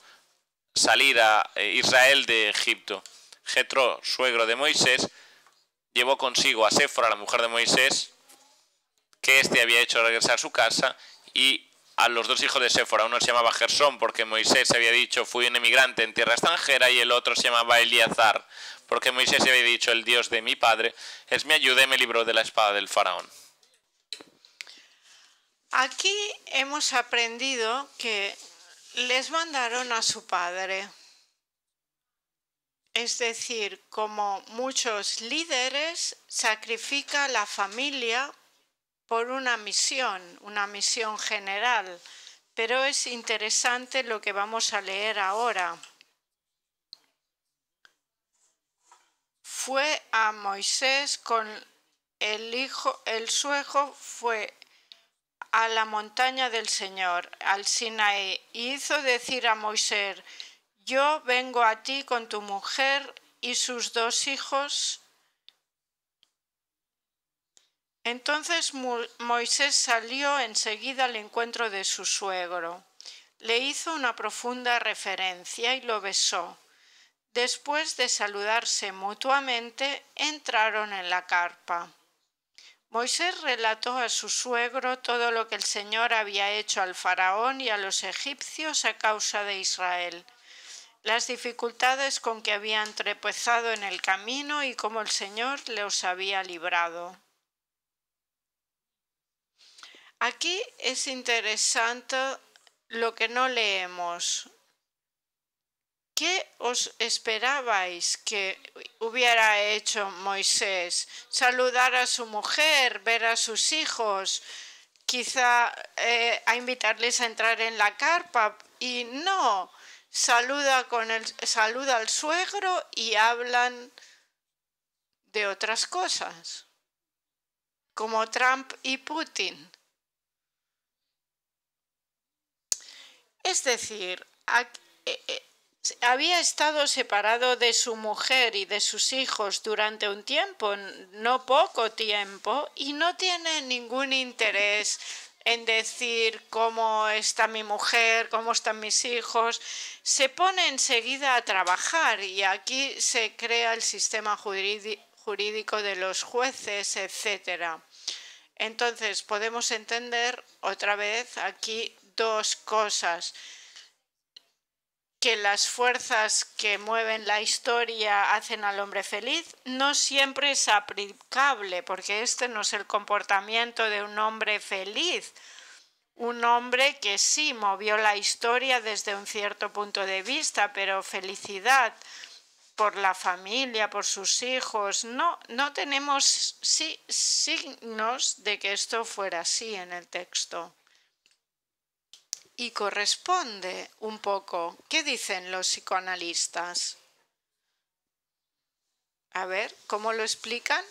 salir a Israel de Egipto. Jetro, suegro de Moisés, llevó consigo a Séfora, la mujer de Moisés, que éste había hecho regresar a su casa, y a los 2 hijos de Séfora. Uno se llamaba Gersón, porque Moisés había dicho: fui un emigrante en tierra extranjera, y el otro se llamaba Eleazar, porque Moisés había dicho: el Dios de mi padre es mi ayuda y me libró de la espada del faraón. Aquí hemos aprendido que les mandaron a su padre. Es decir, como muchos líderes, sacrifica la familia por una misión general. Pero es interesante lo que vamos a leer ahora. Fue a Moisés con el suegro, fue a la montaña del Señor, al Sinaí, y hizo decir a Moisés: yo vengo a ti con tu mujer y sus 2 hijos. Entonces Moisés salió enseguida al encuentro de su suegro. Le hizo una profunda reverencia y lo besó. Después de saludarse mutuamente, entraron en la carpa. Moisés relató a su suegro todo lo que el Señor había hecho al faraón y a los egipcios a causa de Israel, las dificultades con que habían tropezado en el camino y cómo el Señor los había librado. Aquí es interesante lo que no leemos. ¿Qué os esperabais que hubiera hecho Moisés? ¿Saludar a su mujer, ver a sus hijos, quizá a invitarles a entrar en la carpa? Y no, saluda al suegro y hablan de otras cosas, como Trump y Putin. Es decir, había estado separado de su mujer y de sus hijos durante un tiempo, no poco tiempo, y no tiene ningún interés en decir cómo está mi mujer, cómo están mis hijos. Se pone enseguida a trabajar, y aquí se crea el sistema jurídico de los jueces, etc. Entonces podemos entender otra vez aquí 2 cosas: que las fuerzas que mueven la historia hacen al hombre feliz no siempre es aplicable, porque este no es el comportamiento de un hombre feliz. Un hombre que sí movió la historia desde un cierto punto de vista, pero felicidad por la familia, por sus hijos. No tenemos signos de que esto fuera así en el texto. Y corresponde un poco. ¿Qué dicen los psicoanalistas? A ver, ¿cómo lo explican?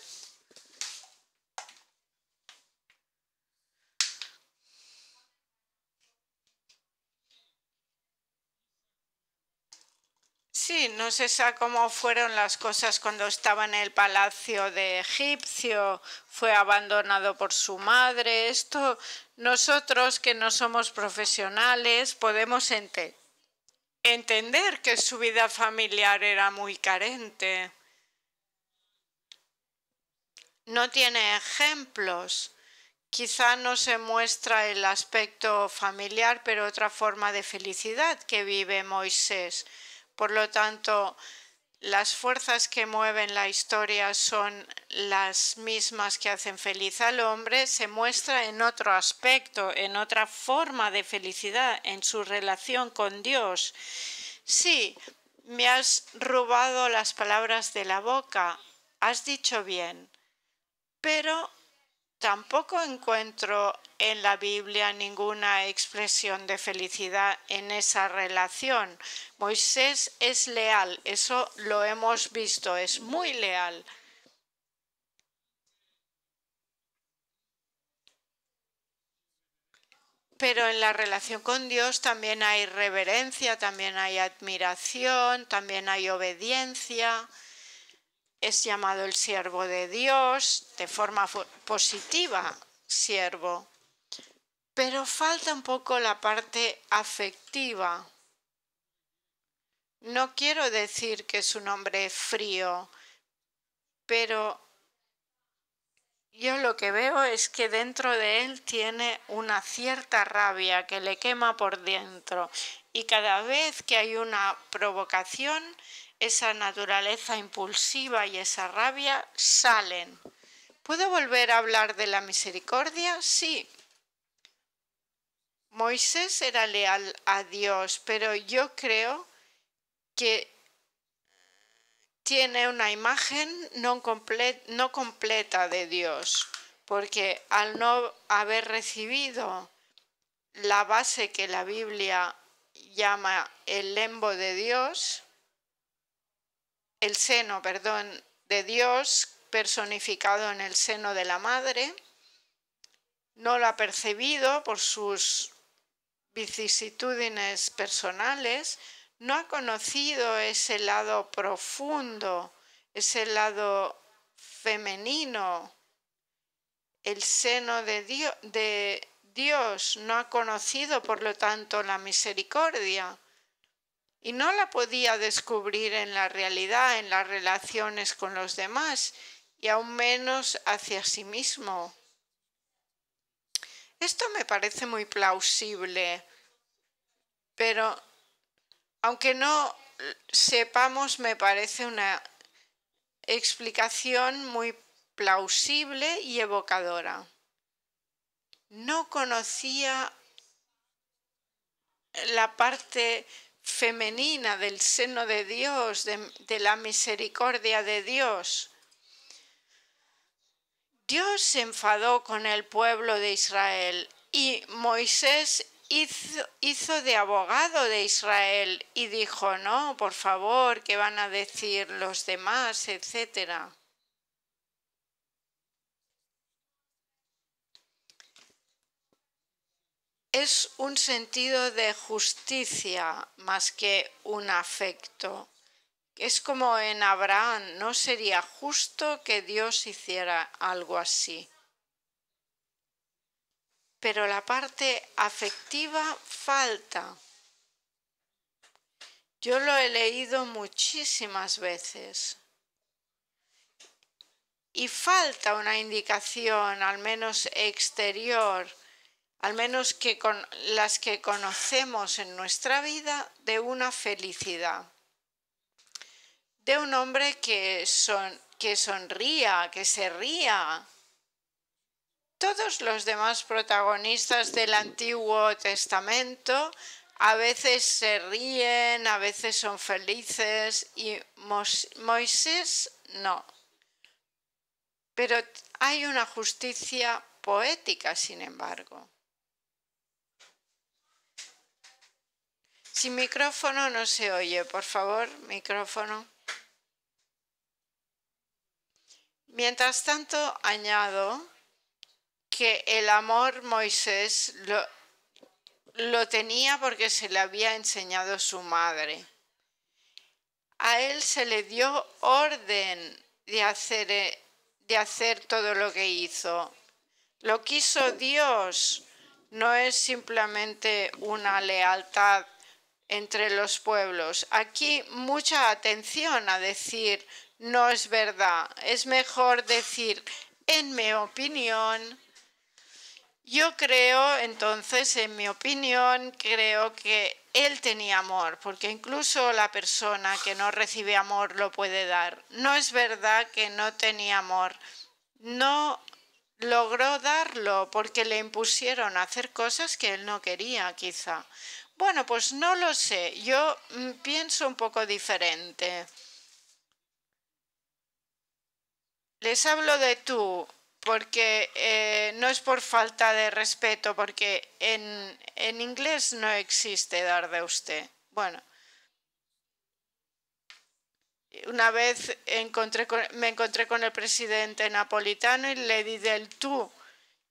Sí, no sé cómo fueron las cosas cuando estaba en el palacio de Egipcio, fue abandonado por su madre. Esto nosotros que no somos profesionales podemos entender que su vida familiar era muy carente. No tiene ejemplos. Quizá no se muestra el aspecto familiar, pero otra forma de felicidad que vive Moisés. Por lo tanto, las fuerzas que mueven la historia son las mismas que hacen feliz al hombre. Se muestra en otro aspecto, en otra forma de felicidad, en su relación con Dios. Sí, me has robado las palabras de la boca, has dicho bien, pero tampoco encuentro en la Biblia ninguna expresión de felicidad en esa relación. Moisés es leal, eso lo hemos visto, es muy leal. Pero en la relación con Dios también hay reverencia, también hay admiración, también hay obediencia. Es llamado el siervo de Dios, de forma positiva, siervo. Pero falta un poco la parte afectiva. No quiero decir que es un hombre frío, pero yo lo que veo es que dentro de él tiene una cierta rabia que le quema por dentro. Y cada vez que hay una provocación, esa naturaleza impulsiva y esa rabia salen. ¿Puedo volver a hablar de la misericordia? Sí. Moisés era leal a Dios, pero yo creo que tiene una imagen no completa de Dios, porque al no haber recibido la base que la Biblia llama el lembo de Dios, el seno, perdón, de Dios personificado en el seno de la madre, no lo ha percibido por sus vicisitudes personales, no ha conocido ese lado profundo, ese lado femenino, el seno de Dios, no ha conocido por lo tanto la misericordia. Y no la podía descubrir en la realidad, en las relaciones con los demás, y aún menos hacia sí mismo. Esto me parece muy plausible, pero aunque no sepamos, me parece una explicación muy plausible y evocadora. No conocía la parte femenina del seno de Dios, de la misericordia de Dios. Dios se enfadó con el pueblo de Israel y Moisés hizo de abogado de Israel y dijo, no, por favor, ¿qué van a decir los demás?, etcétera. Es un sentido de justicia más que un afecto. Es como en Abraham, no sería justo que Dios hiciera algo así. Pero la parte afectiva falta. Yo lo he leído muchísimas veces. Y falta una indicación, al menos exterior, al menos que con las que conocemos en nuestra vida, de una felicidad. De un hombre que sonría, que se ría. Todos los demás protagonistas del Antiguo Testamento A veces se ríen, a veces son felices y Moisés no. Pero hay una justicia poética, sin embargo. Sin micrófono no se oye, por favor, micrófono. Mientras tanto, añado que el amor Moisés lo tenía porque se le había enseñado su madre. A él se le dio orden de hacer todo lo que hizo. Lo quiso Dios, no es simplemente una lealtad entre los pueblos. Aquí mucha atención a decir no es verdad. Es mejor decir en mi opinión. Yo creo, entonces, en mi opinión, creo que él tenía amor, porque incluso la persona que no recibe amor lo puede dar. No es verdad que no tenía amor. No logró darlo porque le impusieron a hacer cosas que él no quería, quizá. Bueno, pues no lo sé. Yo pienso un poco diferente. Les hablo de tú porque no es por falta de respeto, porque en inglés no existe dar de usted. Bueno, una vez me encontré con el presidente napolitano y le di del tú.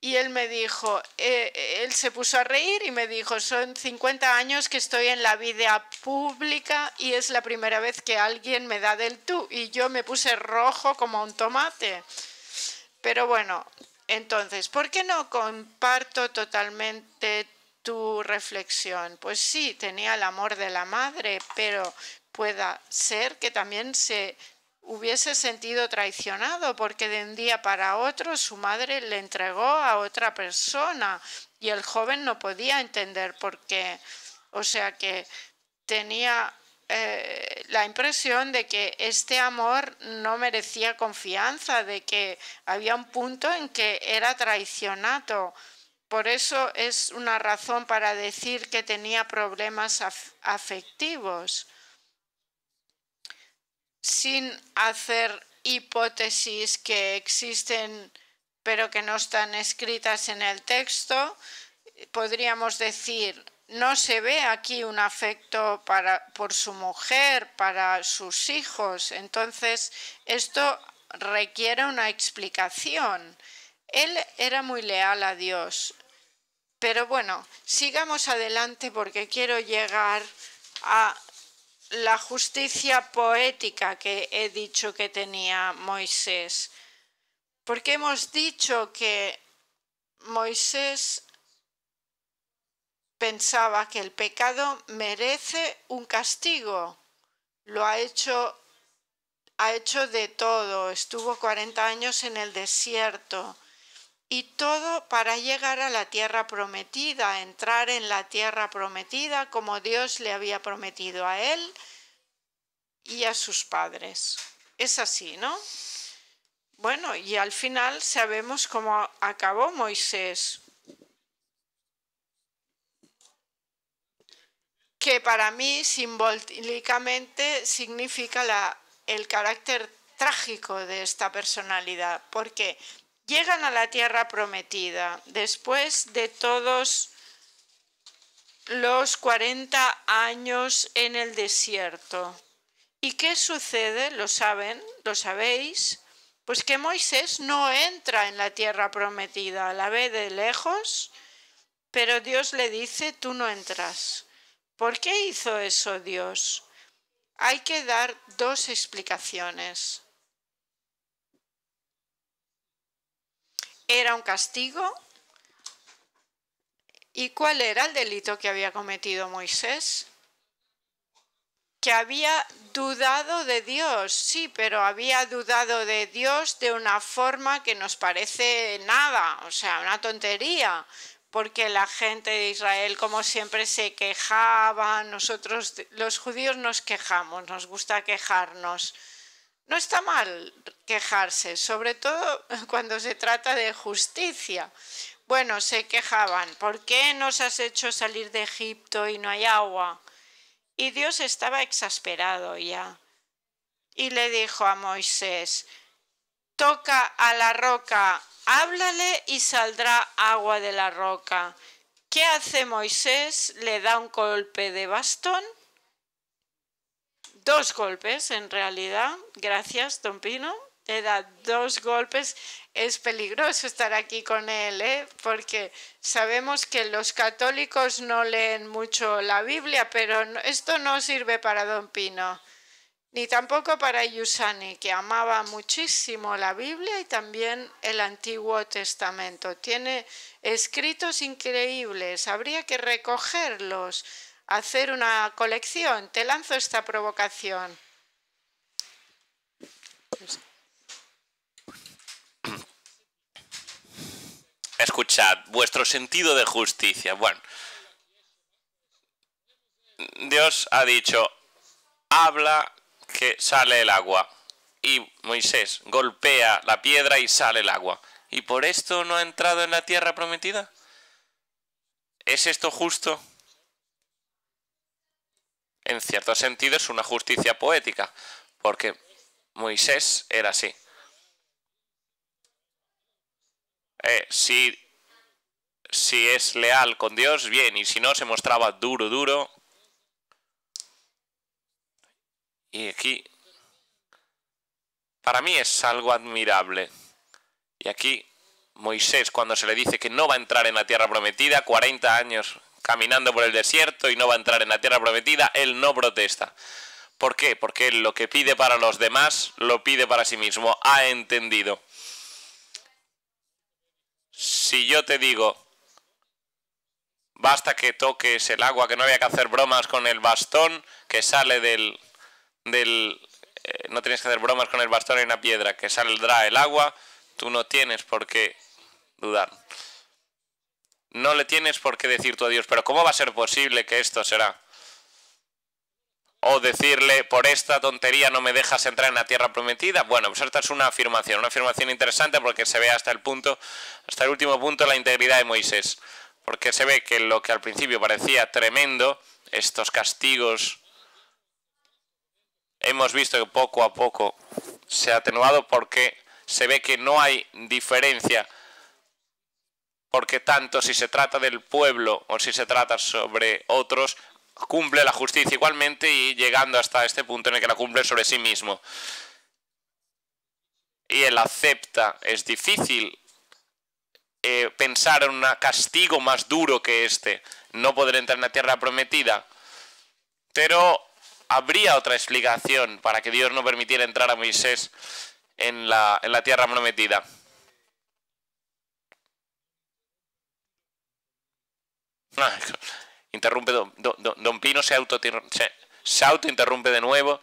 Y él me dijo, él se puso a reír y me dijo, son 50 años que estoy en la vida pública y es la primera vez que alguien me da del tú. Y yo me puse rojo como un tomate. Pero bueno, entonces, ¿por qué no comparto totalmente tu reflexión? Pues sí, tenía el amor de la madre, pero pueda ser que también se hubiese sentido traicionado porque de un día para otro su madre le entregó a otra persona y el joven no podía entender por qué. O sea que tenía la impresión de que este amor no merecía confianza, de que había un punto en que era traicionado. Por eso es una razón para decir que tenía problemas afectivos. Sin hacer hipótesis que existen pero que no están escritas en el texto, podríamos decir, no se ve aquí un afecto por su mujer, para sus hijos. Entonces, esto requiere una explicación. Él era muy leal a Dios. Pero bueno, sigamos adelante porque quiero llegar a la justicia poética que he dicho que tenía Moisés. Porque hemos dicho que Moisés pensaba que el pecado merece un castigo. Lo ha hecho de todo. Estuvo 40 años en el desierto. Y todo para llegar a la tierra prometida, entrar en la tierra prometida como Dios le había prometido a él y a sus padres. Es así, ¿no? Bueno, y al final sabemos cómo acabó Moisés. Que para mí simbólicamente significa el carácter trágico de esta personalidad, porque llegan a la tierra prometida después de todos los 40 años en el desierto. ¿Y qué sucede? ¿Lo saben? ¿Lo sabéis? Pues que Moisés no entra en la tierra prometida, la ve de lejos, pero Dios le dice, tú no entras. ¿Por qué hizo eso Dios? Hay que dar dos explicaciones. ¿Era un castigo? ¿Y cuál era el delito que había cometido Moisés? Que había dudado de Dios, sí, pero había dudado de Dios de una forma que nos parece nada, o sea, una tontería, porque la gente de Israel, como siempre, se quejaba. Nosotros, los judíos, nos quejamos, nos gusta quejarnos. No está mal quejarse, sobre todo cuando se trata de justicia. Bueno, se quejaban, ¿por qué nos has hecho salir de Egipto y no hay agua? Y Dios estaba exasperado ya. Y le dijo a Moisés, toca a la roca, háblale y saldrá agua de la roca. ¿Qué hace Moisés? Le da un golpe de bastón. 2 golpes en realidad. Gracias, don Pino. Le da 2 golpes. Es peligroso estar aquí con él, porque sabemos que los católicos no leen mucho la Biblia, pero esto no sirve para don Pino, ni tampoco para Yusani, que amaba muchísimo la Biblia y también el Antiguo Testamento. Tiene escritos increíbles, habría que recogerlos, hacer una colección. Te lanzo esta provocación. Escuchad, vuestro sentido de justicia. Bueno, Dios ha dicho, habla que sale el agua. Y Moisés golpea la piedra y sale el agua. ¿Y por esto no ha entrado en la tierra prometida? ¿Es esto justo? En cierto sentido es una justicia poética, porque Moisés era así. Si es leal con Dios, bien, y si no, se mostraba duro. Y aquí, para mí es algo admirable. Y aquí, Moisés, cuando se le dice que no va a entrar en la tierra prometida, 40 años caminando por el desierto y no va a entrar en la tierra prometida, él no protesta. ¿Por qué? Porque él lo que pide para los demás, lo pide para sí mismo. Ha entendido. Si yo te digo, basta que toques el agua, que no había que hacer bromas con el bastón que sale no tienes que hacer bromas con el bastón en una piedra, que saldrá el agua, tú no tienes por qué dudar. No le tienes por qué decir tú a Dios, pero ¿cómo va a ser posible que esto será? O decirle, por esta tontería no me dejas entrar en la tierra prometida. Bueno, pues esta es una afirmación interesante porque se ve hasta el último punto, la integridad de Moisés. Porque se ve que lo que al principio parecía tremendo, estos castigos, hemos visto que poco a poco se ha atenuado porque se ve que no hay diferencia. Porque tanto si se trata del pueblo o si se trata sobre otros, cumple la justicia igualmente y llegando hasta este punto en el que la cumple sobre sí mismo. Y él acepta, es difícil pensar en un castigo más duro que este, no poder entrar en la tierra prometida, pero habría otra explicación para que Dios no permitiera entrar a Moisés en la tierra prometida. Interrumpe don Pino, se autointerrumpe de nuevo.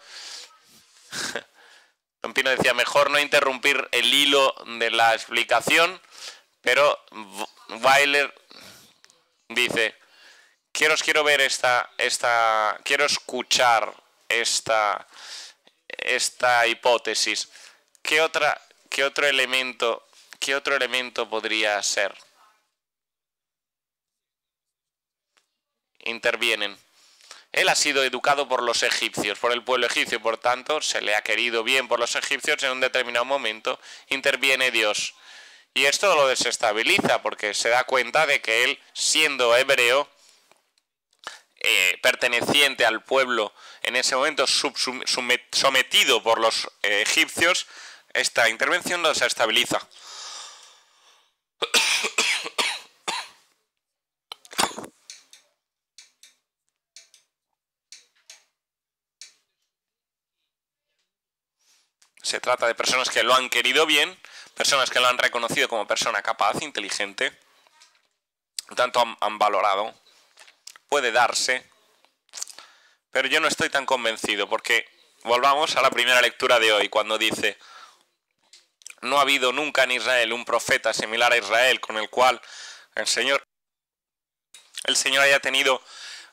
Don Pino decía, mejor no interrumpir el hilo de la explicación, pero Weiler dice, quiero ver quiero escuchar esta hipótesis. ¿Qué otro elemento podría ser? Intervienen. Él ha sido educado por los egipcios, por el pueblo egipcio, por tanto, se le ha querido bien por los egipcios. En un determinado momento interviene Dios. Y esto lo desestabiliza porque se da cuenta de que él, siendo hebreo, perteneciente al pueblo, en ese momento sometido por los egipcios, esta intervención lo desestabiliza. Se trata de personas que lo han querido bien, personas que lo han reconocido como persona capaz, inteligente, tanto han valorado. Puede darse, pero yo no estoy tan convencido porque volvamos a la primera lectura de hoy, cuando dice, no ha habido nunca en Israel un profeta similar a Israel con el cual el Señor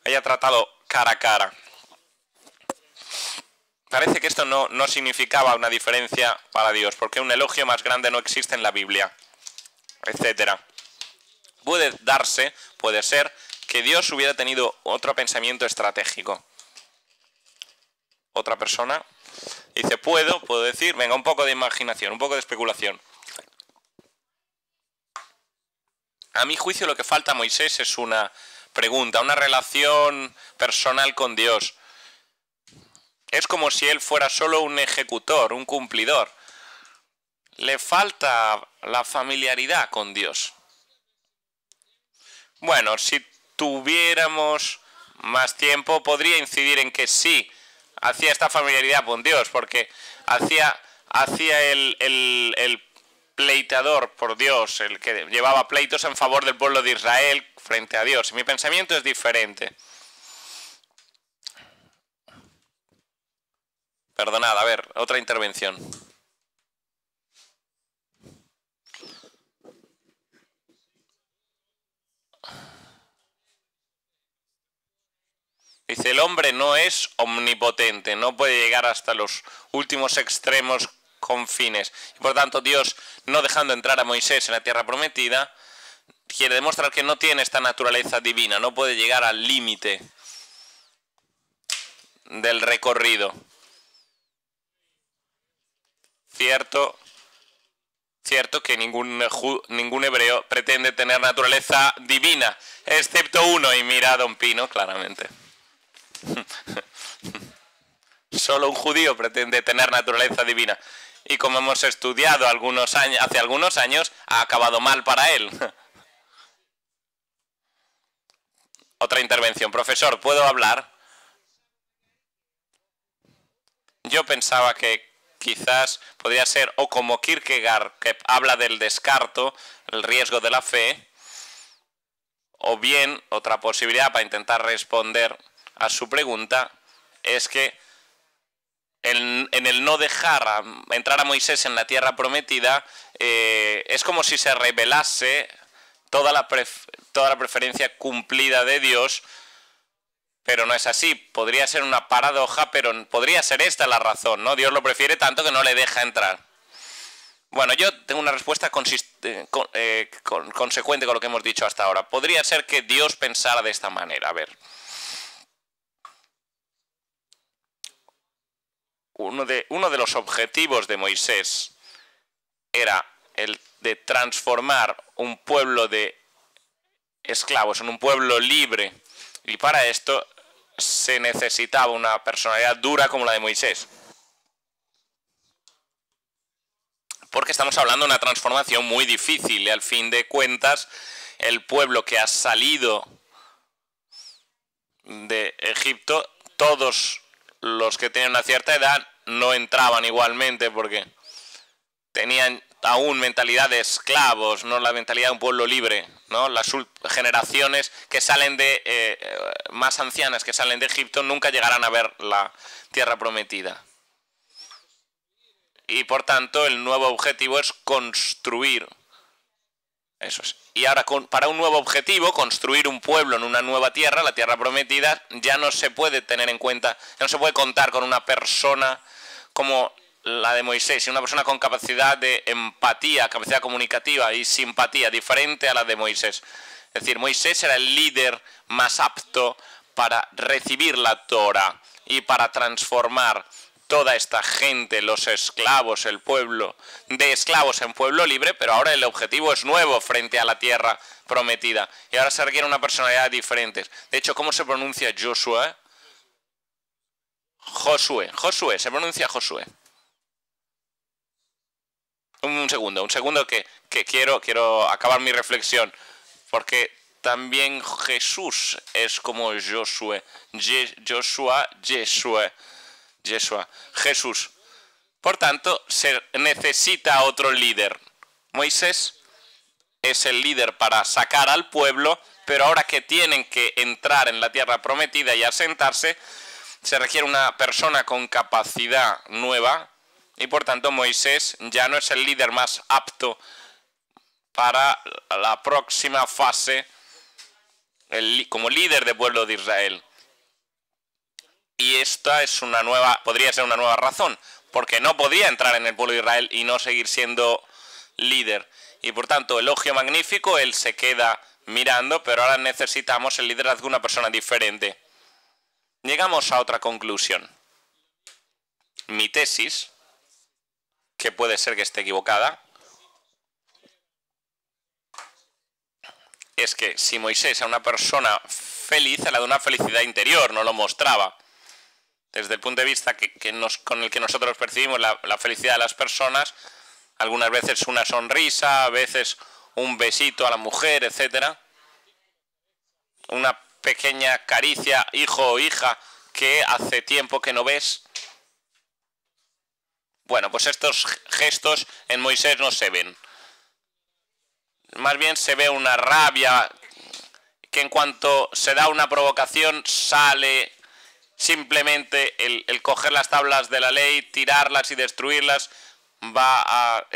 haya tratado cara a cara. parece que esto no significaba una diferencia para Dios, porque un elogio más grande no existe en la Biblia, etcétera. Puede ser que Dios hubiera tenido otro pensamiento estratégico. Otra persona dice, puedo decir, venga, un poco de imaginación, un poco de especulación. A mi juicio lo que falta a Moisés es una pregunta, una relación personal con Dios. Es como si él fuera solo un ejecutor, un cumplidor. Le falta la familiaridad con Dios. Bueno, si tuviéramos más tiempo, podría incidir en que sí, hacía esta familiaridad con Dios, porque hacía el pleitador por Dios, el que llevaba pleitos en favor del pueblo de Israel frente a Dios. Mi pensamiento es diferente. Perdonad, a ver, otra intervención. Dice, el hombre no es omnipotente, no puede llegar hasta los últimos extremos confines. Y por tanto, Dios, no dejando entrar a Moisés en la tierra prometida, quiere demostrar que no tiene esta naturaleza divina, no puede llegar al límite del recorrido. Cierto que ningún hebreo pretende tener naturaleza divina, excepto uno, y mira a Don Pino claramente. Solo un judío pretende tener naturaleza divina. Y como hemos estudiado hace algunos años, ha acabado mal para él. Otra intervención. Profesor, ¿puedo hablar? Yo pensaba que quizás podría ser, o como Kierkegaard, que habla del descarto, el riesgo de la fe, o bien otra posibilidad para intentar responder a su pregunta es que en el no dejar entrar a Moisés en la tierra prometida es como si se revelase toda la preferencia cumplida de Dios, pero no es así. Podría ser una paradoja, pero podría ser esta la razón, ¿no? Dios lo prefiere tanto que no le deja entrar. Bueno, yo tengo una respuesta consecuente con lo que hemos dicho hasta ahora. Podría ser que Dios pensara de esta manera. A ver. Uno de los objetivos de Moisés era el de transformar un pueblo de esclavos en un pueblo libre. Y para esto se necesitaba una personalidad dura como la de Moisés. Porque estamos hablando de una transformación muy difícil y al fin de cuentas el pueblo que ha salido de Egipto, todos los que tenían una cierta edad no entraban igualmente porque tenían aún mentalidad de esclavos, no la mentalidad de un pueblo libre, ¿no? Las generaciones que salen más ancianas que salen de Egipto nunca llegarán a ver la tierra prometida. Y por tanto el nuevo objetivo es construir. Eso es. Y ahora para un nuevo objetivo, construir un pueblo en una nueva tierra, la tierra prometida, ya no se puede tener en cuenta, ya no se puede contar con una persona como la de Moisés, y una persona con capacidad de empatía, capacidad comunicativa y simpatía, diferente a la de Moisés. Es decir, Moisés era el líder más apto para recibir la Torá y para transformar toda esta gente, los esclavos, el pueblo, de esclavos en pueblo libre, pero ahora el objetivo es nuevo frente a la tierra prometida. Y ahora se requiere una personalidad diferente. De hecho, ¿cómo se pronuncia Josué? Josué, se pronuncia Josué. Un segundo que quiero acabar mi reflexión, porque también Jesús es como Josué. Jesús. Por tanto, se necesita otro líder. Moisés es el líder para sacar al pueblo, pero ahora que tienen que entrar en la tierra prometida y asentarse, se requiere una persona con capacidad nueva. Y por tanto Moisés ya no es el líder más apto para la próxima fase como líder del pueblo de Israel. Y esta podría ser una nueva razón, porque no podría entrar en el pueblo de Israel y no seguir siendo líder. Y por tanto, elogio magnífico, él se queda mirando, pero ahora necesitamos el liderazgo de una persona diferente. Llegamos a otra conclusión. Mi tesis, que puede ser que esté equivocada, es que si Moisés era una persona feliz, era de una felicidad interior, no lo mostraba. Desde el punto de vista con el que nosotros percibimos la felicidad de las personas, algunas veces una sonrisa, a veces un besito a la mujer, etc. Una pequeña caricia, hijo o hija, que hace tiempo que no ves. Bueno, pues estos gestos en Moisés no se ven. Más bien se ve una rabia que en cuanto se da una provocación sale simplemente el coger las tablas de la ley, tirarlas y destruirlas, va a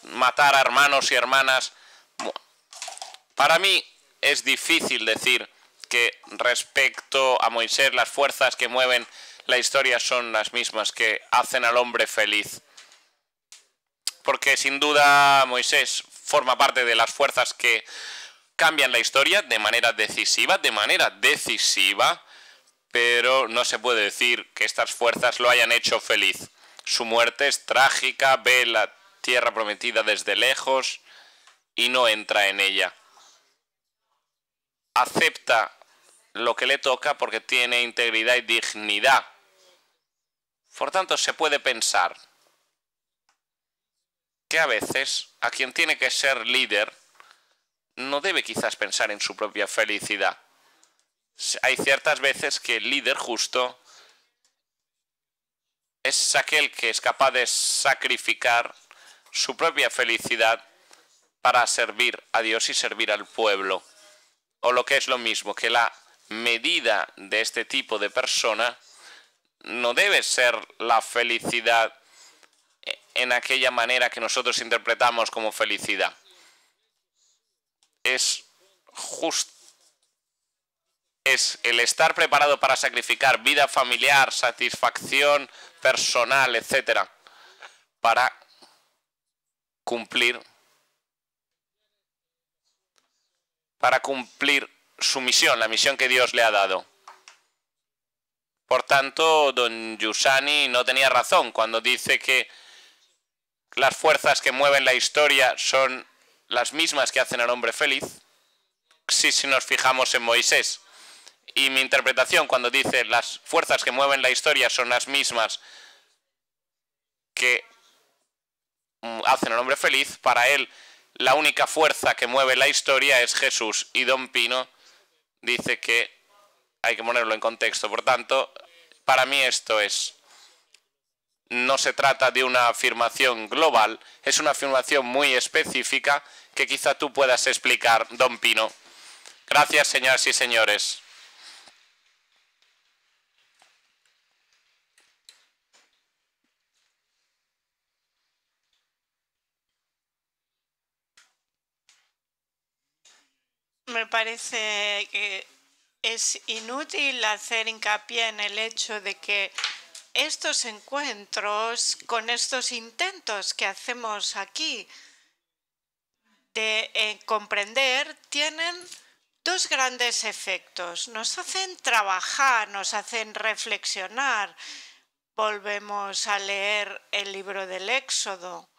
matar a hermanos y hermanas. Para mí es difícil decir que respecto a Moisés las fuerzas que mueven la historia son las mismas que hacen al hombre feliz. Porque sin duda Moisés forma parte de las fuerzas que cambian la historia de manera decisiva, pero no se puede decir que estas fuerzas lo hayan hecho feliz. Su muerte es trágica, ve la tierra prometida desde lejos y no entra en ella. Acepta lo que le toca porque tiene integridad y dignidad. Por tanto, se puede pensar que a veces a quien tiene que ser líder no debe quizás pensar en su propia felicidad. Hay ciertas veces que el líder justo es aquel que es capaz de sacrificar su propia felicidad para servir a Dios y servir al pueblo. O lo que es lo mismo, que la medida de este tipo de persona no debe ser la felicidad en aquella manera que nosotros interpretamos como felicidad. Es el estar preparado para sacrificar vida familiar, satisfacción personal, etcétera, para cumplir su misión, la misión que Dios le ha dado. Por tanto, don Giussani no tenía razón cuando dice que las fuerzas que mueven la historia son las mismas que hacen al hombre feliz, si nos fijamos en Moisés. Y mi interpretación cuando dice las fuerzas que mueven la historia son las mismas que hacen al hombre feliz, para él la única fuerza que mueve la historia es Jesús. Y don Pino dice que hay que ponerlo en contexto. Por tanto, para mí esto no se trata de una afirmación global, es una afirmación muy específica que quizá tú puedas explicar, don Pino. Gracias, señoras y señores. Me parece que es inútil hacer hincapié en el hecho de que estos encuentros, con estos intentos que hacemos aquí de comprender, tienen dos grandes efectos. Nos hacen trabajar, nos hacen reflexionar. Volvemos a leer el libro del Éxodo.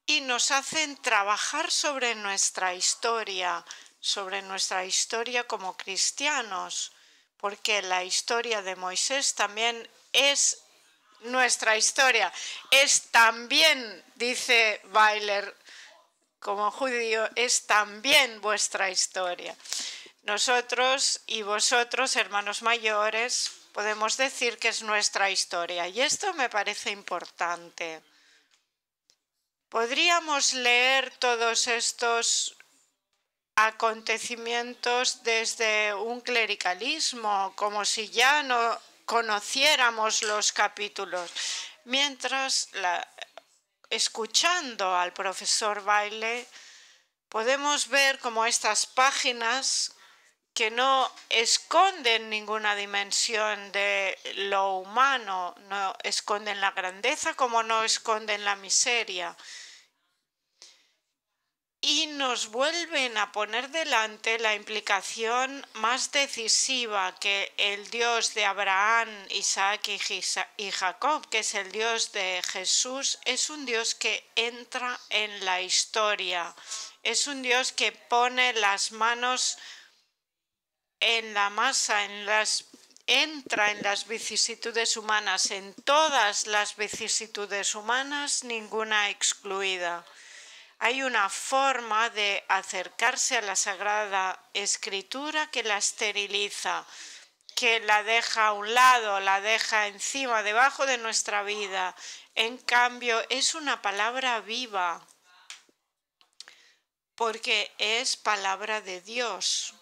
Y nos hacen trabajar sobre nuestra historia como cristianos, porque la historia de Moisés también es nuestra historia. Es también, dice Weiler, como judío, es también vuestra historia. Nosotros y vosotros, hermanos mayores, podemos decir que es nuestra historia. Y esto me parece importante. Podríamos leer todos estos acontecimientos desde un clericalismo, como si ya no conociéramos los capítulos, mientras escuchando al profesor Weiler podemos ver como estas páginas que no esconden ninguna dimensión de lo humano, no esconden la grandeza como no esconden la miseria. Y nos vuelven a poner delante la implicación más decisiva que el Dios de Abraham, Isaac y Jacob, que es el Dios de Jesús, es un Dios que entra en la historia, es un Dios que pone las manos en la masa, entra en las vicisitudes humanas, en todas las vicisitudes humanas, ninguna excluida. Hay una forma de acercarse a la Sagrada Escritura que la esteriliza, que la deja a un lado, la deja encima, debajo de nuestra vida. En cambio, es una palabra viva, porque es palabra de Dios.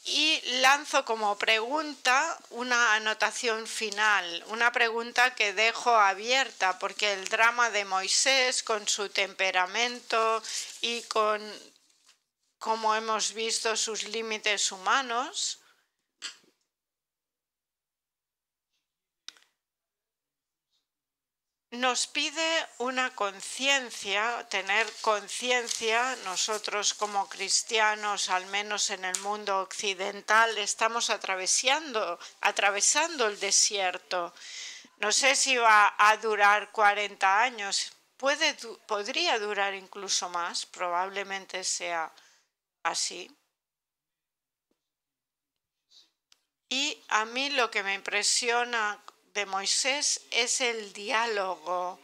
Y lanzo como pregunta una anotación final, una pregunta que dejo abierta, porque el drama de Moisés, con su temperamento y con, como hemos visto, sus límites humanos, nos pide una conciencia, tener conciencia. Nosotros como cristianos, al menos en el mundo occidental, estamos atravesando el desierto. No sé si va a durar 40 años, podría durar incluso más, probablemente sea así. Y a mí lo que me impresiona de Moisés es el diálogo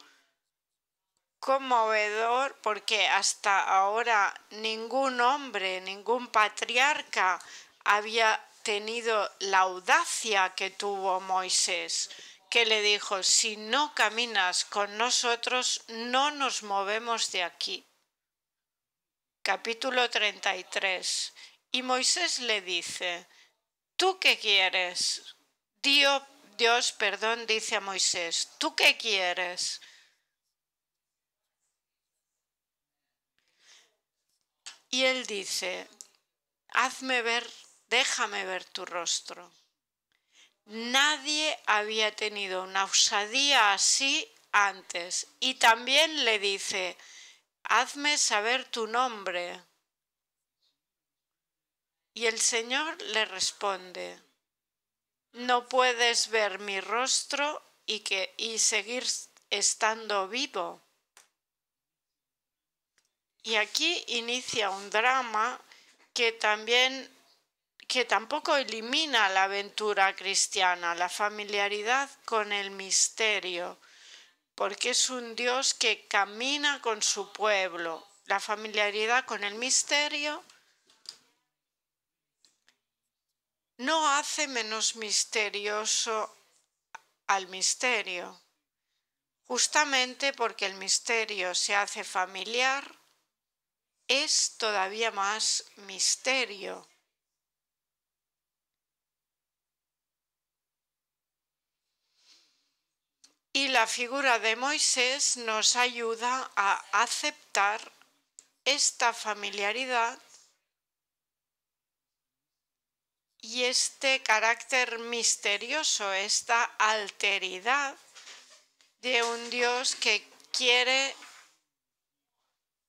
conmovedor, porque hasta ahora ningún hombre, ningún patriarca había tenido la audacia que tuvo Moisés, que le dijo: si no caminas con nosotros, no nos movemos de aquí. Capítulo 33. Y Moisés le dice: ¿tú qué quieres? Dios, dice a Moisés: ¿tú qué quieres? Y él dice: hazme ver, déjame ver tu rostro. Nadie había tenido una osadía así antes. Y también le dice: hazme saber tu nombre. Y el Señor le responde: no puedes ver mi rostro y seguir estando vivo. Y aquí inicia un drama que tampoco elimina la aventura cristiana, la familiaridad con el misterio, porque es un Dios que camina con su pueblo. La familiaridad con el misterio no hace menos misterioso al misterio. Justamente porque el misterio se hace familiar, es todavía más misterio. Y la figura de Moisés nos ayuda a aceptar esta familiaridad y este carácter misterioso, esta alteridad de un Dios que quiere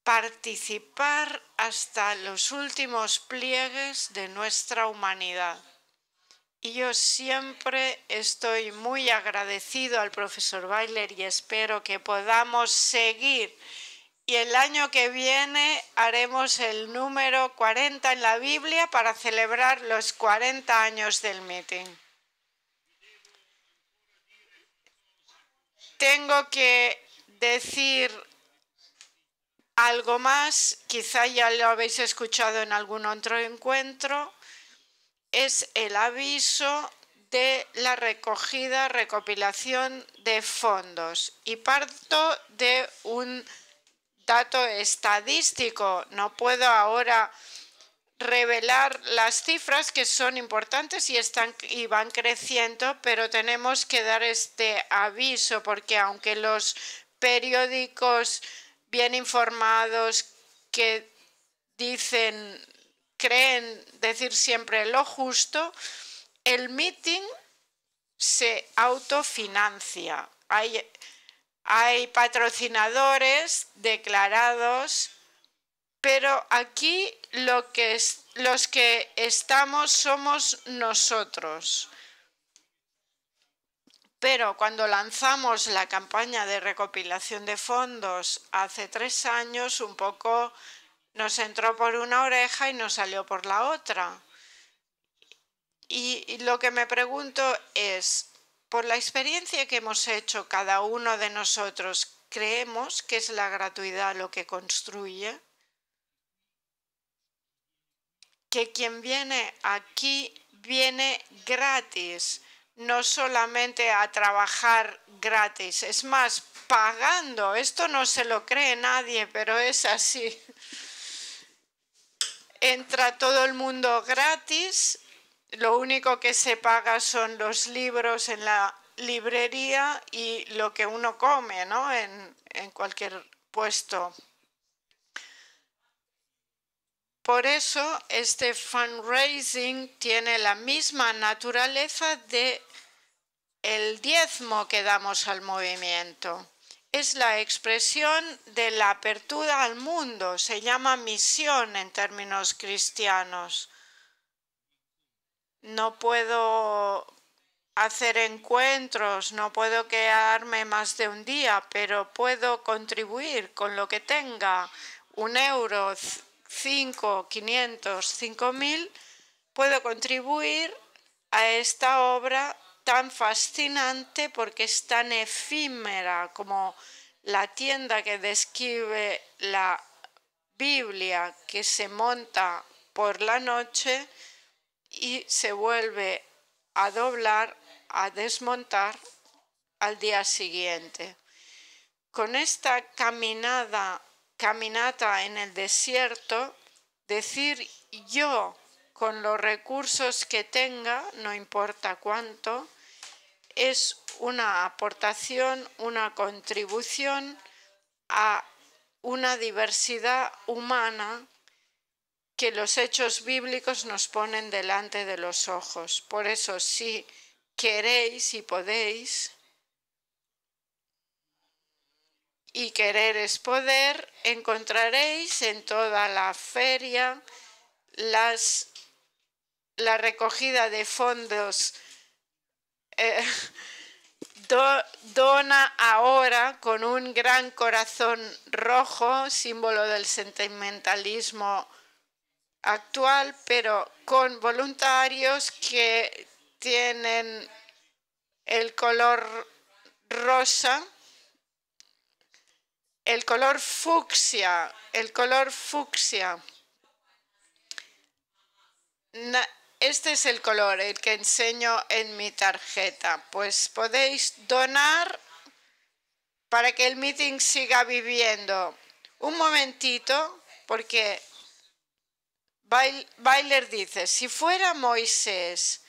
participar hasta los últimos pliegues de nuestra humanidad. Y yo siempre estoy muy agradecido al profesor Weiler y espero que podamos seguir. Y el año que viene haremos el número 40 en la Biblia para celebrar los 40 años del meeting. Tengo que decir algo más, quizá ya lo habéis escuchado en algún otro encuentro. Es el aviso de la recopilación de fondos. Y parto de un dato estadístico. No puedo ahora revelar las cifras, que son importantes y van creciendo, pero tenemos que dar este aviso, porque aunque los periódicos bien informados que creen decir siempre lo justo, el meeting se autofinancia. Hay patrocinadores declarados, pero aquí los que estamos somos nosotros. Pero cuando lanzamos la campaña de recopilación de fondos hace 3 años, un poco nos entró por una oreja y nos salió por la otra. Y lo que me pregunto es, por la experiencia que hemos hecho cada uno de nosotros, ¿creemos que es la gratuidad lo que construye? Que quien viene aquí viene gratis, no solamente a trabajar gratis, es más, pagando. Esto no se lo cree nadie, pero es así. Entra todo el mundo gratis, lo único que se paga son los libros en la librería y lo que uno come, ¿no? En cualquier puesto. Por eso este fundraising tiene la misma naturaleza de el diezmo que damos al movimiento. Es la expresión de la apertura al mundo, se llama misión en términos cristianos. No puedo hacer encuentros, no puedo quedarme más de un día, pero puedo contribuir con lo que tenga, 1 euro, 5, 500, 5.000, puedo contribuir a esta obra tan fascinante porque es tan efímera como la tienda que describe la Biblia, que se monta por la noche y se vuelve a doblar, a desmontar al día siguiente. Con esta caminata en el desierto, decir yo con los recursos que tenga, no importa cuánto, es una aportación, una contribución a una diversidad humana que los hechos bíblicos nos ponen delante de los ojos. Por eso, si queréis y podéis, y querer es poder, encontraréis en toda la feria la recogida de fondos. Dona ahora con un gran corazón rojo, símbolo del sentimentalismo actual, pero con voluntarios que tienen el color rosa, el color fucsia, Este es el color, el que enseño en mi tarjeta. Pues podéis donar para que el meeting siga viviendo. Un momentito, porque Weiler dice, si fuera Moisés,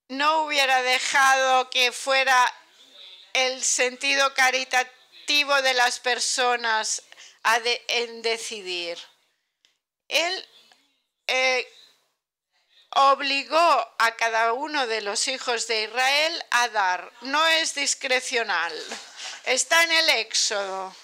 no hubiera dejado que fuera el sentido caritativo de las personas en decidir. Él obligó a cada uno de los hijos de Israel a dar. No es discrecional. Está en el Éxodo.